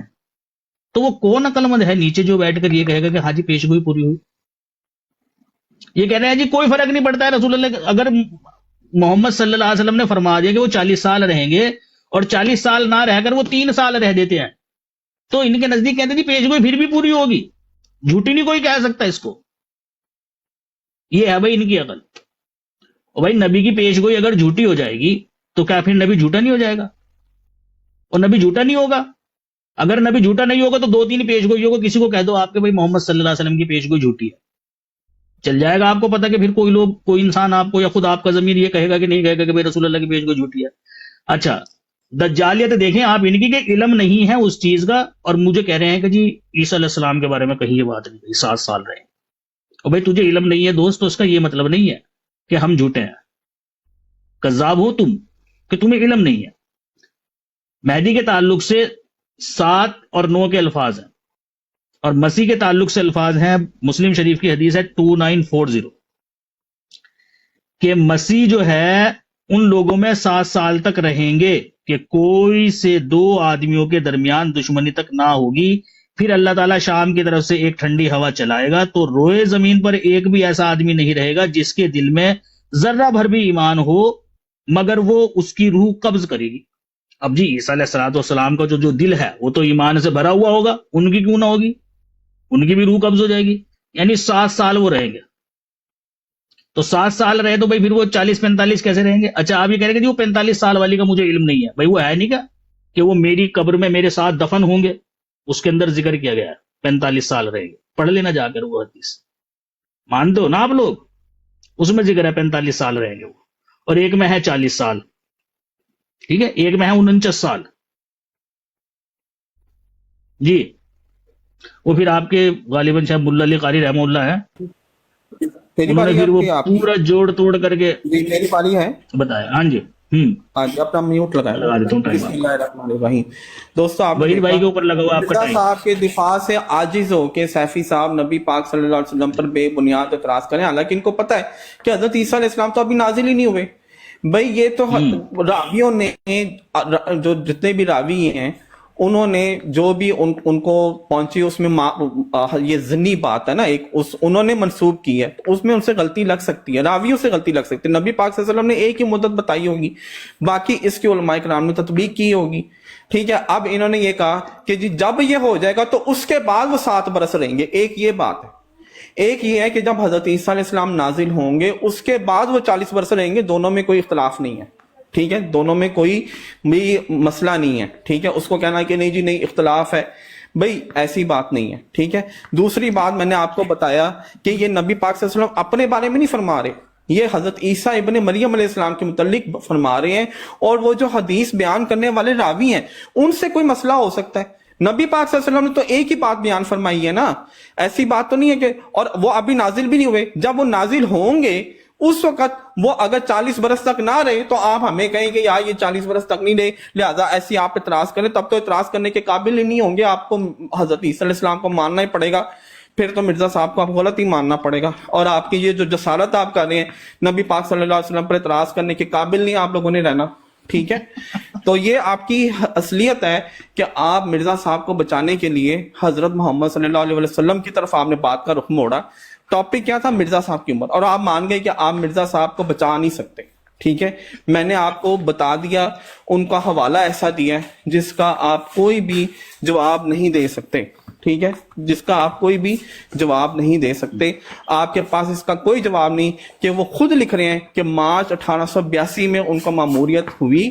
B: تو وہ کون عقل مند ہے نیچے جو بیٹھ کر یہ کہے گا کہ حاجی پیش گوئی پوری ہوئی؟ یہ کہہ رہے ہیں جی کوئی فرق نہیں پڑتا ہے، رسول اللہ اگر محمد صلی اللہ علیہ وسلم نے فرما دیا کہ وہ 40 سال رہیں گے اور 40 سال نہ رہ کر وہ 3 سال رہ دیتے ہیں، تو ان کے نزدیک کہتے ہیں جی پیش گوئی پھر بھی پوری ہوگی، جھوٹی نہیں کوئی کہہ سکتا اس کو. یہ ہے بھائی ان کی عقل. اور بھائی نبی کی پیش گوئی اگر جھوٹی ہو جائے گی تو کیا پھر نبی جھوٹا نہیں ہو جائے گا؟ اور نبی جھوٹا نہیں ہوگا. اگر نبی جھوٹا نہیں ہوگا تو 2-3 پیش گوئیوں کو کسی کو کہہ دو آپ کے بھائی محمد صلی اللہ علیہ وسلم کی پیش گوئی جھوٹی ہے، چل جائے گا آپ کو پتا کہ پھر کوئی لوگ کوئی انسان آپ کو یا خود آپ کا ضمیر یہ کہے گا کہ نہیں کہے گا کہ بھائی رسول اللہ کی پیش گوئی جھوٹی ہے. اچھا دجالیت دیکھیں آپ ان کی کہ علم نہیں ہے اس چیز کا، اور مجھے کہہ رہے ہیں کہ جی عیسیٰ علیہ السلام کے بارے میں کہیں یہ بات نہیں کہی 7 سال رہے. اور بھائی تجھے علم نہیں ہے دوست تو اس کا یہ مطلب نہیں ہے کہ ہم جھوٹے ہیں. کذاب ہو تم کہ تمہیں علم نہیں ہے. مہدی کے تعلق سے 7 اور 9 کے الفاظ ہیں، اور مسیح کے تعلق سے الفاظ ہیں. مسلم شریف کی حدیث ہے 2940 کہ مسیح جو ہے ان لوگوں میں 7 سال تک رہیں گے کہ کوئی سے 2 آدمیوں کے درمیان دشمنی تک نہ ہوگی، پھر اللہ تعالیٰ شام کی طرف سے ایک ٹھنڈی ہوا چلائے گا تو روئے زمین پر ایک بھی ایسا آدمی نہیں رہے گا جس کے دل میں ذرہ بھر بھی ایمان ہو مگر وہ اس کی روح قبض کرے گی. اب جی عیسیٰ علیہ الصلوۃ والسلام کا جو دل ہے وہ تو ایمان سے بھرا ہوا ہوگا، ان کی کیوں نہ ہوگی؟ ان کی بھی روح قبض ہو جائے گی. یعنی 7 سال وہ رہیں گے. تو 7 سال رہے تو بھائی پھر وہ 40-45 کیسے رہیں گے؟ اچھا آپ یہ کہہ رہے ہیں کہ جی وہ 45 سال والی کا مجھے علم نہیں ہے. بھائی وہ ہے نہیں کیا کہ وہ میری قبر میں میرے ساتھ دفن ہوں گے؟ اس کے اندر ذکر کیا گیا ہے 45 سال رہیں گے. پڑھ لینا جا کر وہ حدیث، مانتے ہو نا آپ لوگ؟ اس میں ذکر ہے 45 سال رہیں گے وہ. اور ایک میں ہے 40 سال، ٹھیک ہے، ایک میں ہے 49 سال. جی وہ پھر آپ کے غالباً شاید ملا علی قاری رحمہ اللہ ہے،
A: میری
B: انہوں نے
A: باری
B: پھر وہ
A: ہے آپ کی؟
B: پورا جوڑ توڑ کر کے
A: جی میری باری ہے.
B: بتایا. ہاں جی
A: ہاں جی اپنا میوٹ لگائیں.
B: لگا دیتا ہوں ٹائم.
A: بسم اللہ الرحمن الرحیم. دوستو آپ نے
B: وحید بھائی کے
A: دیکھا
B: اوپر لگا ہوا آپ کا
A: مرزا
B: ٹائم.
A: صاحب کے دفاع سے عاجز ہو کے سیفی صاحب نبی پاک صلی اللہ علیہ وسلم پر بے بنیاد اعتراض کریں، حالانکہ ان کو پتہ ہے کہ حضرت عیسیٰ علیہ السلام تو ابھی نازل ہی نہیں ہوئے. بھائی یہ تو راویوں نے جو جتنے بھی راوی ہیں انہوں نے جو بھی ان کو پہنچی اس میں یہ ضمنی بات ہے نا ایک انہوں نے منسوب کی ہے، اس میں ان سے غلطی لگ سکتی ہے، راویوں سے غلطی لگ سکتی ہے. نبی پاک صلی اللہ علیہ وسلم نے ایک ہی مدت بتائی ہوگی، باقی اس کے علماء کرام نے تطبیق کی ہوگی. ٹھیک ہے، اب انہوں نے یہ کہا کہ جی جب یہ ہو جائے گا تو اس کے بعد وہ 7 برس رہیں گے. ایک یہ بات ہے. ایک یہ ہے کہ جب حضرت عیسیٰ علیہ السلام نازل ہوں گے اس کے بعد وہ 40 برس رہیں گے. دونوں میں کوئی اختلاف نہیں ہے. ٹھیک ہے، دونوں میں کوئی بھی مسئلہ نہیں ہے. ٹھیک ہے، اس کو کہنا ہے کہ نہیں جی نہیں اختلاف ہے، بھئی ایسی بات نہیں ہے. ٹھیک ہے، دوسری بات میں نے آپ کو بتایا کہ یہ نبی پاک صلی اللہ علیہ وسلم اپنے بارے میں نہیں فرما رہے، یہ حضرت عیسیٰ ابن مریم علیہ السلام کے متعلق فرما رہے ہیں. اور وہ جو حدیث بیان کرنے والے راوی ہیں ان سے کوئی مسئلہ ہو سکتا ہے. نبی پاک صلی اللہ علیہ وسلم نے تو ایک ہی بات بیان فرمائی ہے نا، ایسی بات تو نہیں ہے کہ اور وہ ابھی نازل بھی نہیں ہوئے. جب وہ نازل ہوں گے اس وقت وہ اگر 40 برس تک نہ رہے تو آپ ہمیں کہیں کہ یار یہ 40 برس تک نہیں رہے لہذا ایسی آپ اعتراض کریں، تب تو اعتراض کرنے کے قابل ہی نہیں ہوں گے. آپ کو حضرت عیسیٰ علیہ السلام کو ماننا ہی پڑے گا، پھر تو مرزا صاحب کو آپ غلط ہی ماننا پڑے گا. اور آپ کی یہ جو جسارت آپ کر رہے ہیں نبی پاک صلی اللہ علیہ وسلم پر اعتراض کرنے کے قابل نہیں آپ لوگوں نے رہنا. ٹھیک ہے، تو یہ آپ کی اصلیت ہے کہ آپ مرزا صاحب کو بچانے کے لیے حضرت محمد صلی اللہ علیہ وسلم کی طرف آپ نے بات کا رخ موڑا. ٹاپک کیا تھا؟ مرزا صاحب کی عمر، اور آپ مان گئے کہ آپ مرزا صاحب کو بچا نہیں سکتے. ٹھیک ہے، میں نے آپ کو بتا دیا، ان کا حوالہ ایسا دیا ہے جس کا آپ کوئی بھی جواب نہیں دے سکتے. ٹھیک ہے، جس کا آپ کوئی بھی جواب نہیں دے سکتے. آپ کے پاس اس کا کوئی جواب نہیں کہ وہ خود لکھ رہے ہیں کہ مارچ 1882 میں ان کو ماموریت ہوئی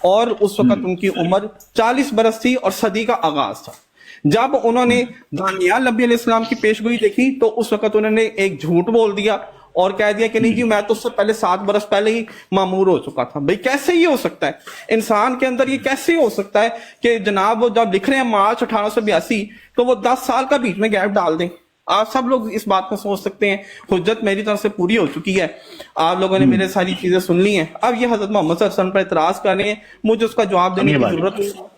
A: اور اس وقت ان کی عمر 40 برس تھی اور صدی کا آغاز تھا. جب انہوں نے دانیال نبی علیہ السلام کی پیشگوئی دیکھی تو اس وقت انہوں نے ایک جھوٹ بول دیا اور کہہ دیا کہ نہیں جی میں تو اس سے پہلے 7 برس پہلے ہی معمور ہو چکا تھا. بھئی کیسے یہ ہو سکتا ہے؟ انسان کے اندر یہ کیسے ہو سکتا ہے کہ جناب وہ جب لکھ رہے ہیں مارچ 1882 تو وہ 10 سال کا بیچ میں گیپ ڈال دیں؟ آپ سب لوگ اس بات کو سوچ سکتے ہیں. حجت میری طرف سے پوری ہو چکی ہے، آپ لوگوں نے میرے ساری چیزیں سن لی ہیں. اب یہ حضرت محمد صلی اللہ علیہ وسلم پر اعتراض کر رہے ہیں، مجھے اس کا جواب دینے کی ضرورت نہیں.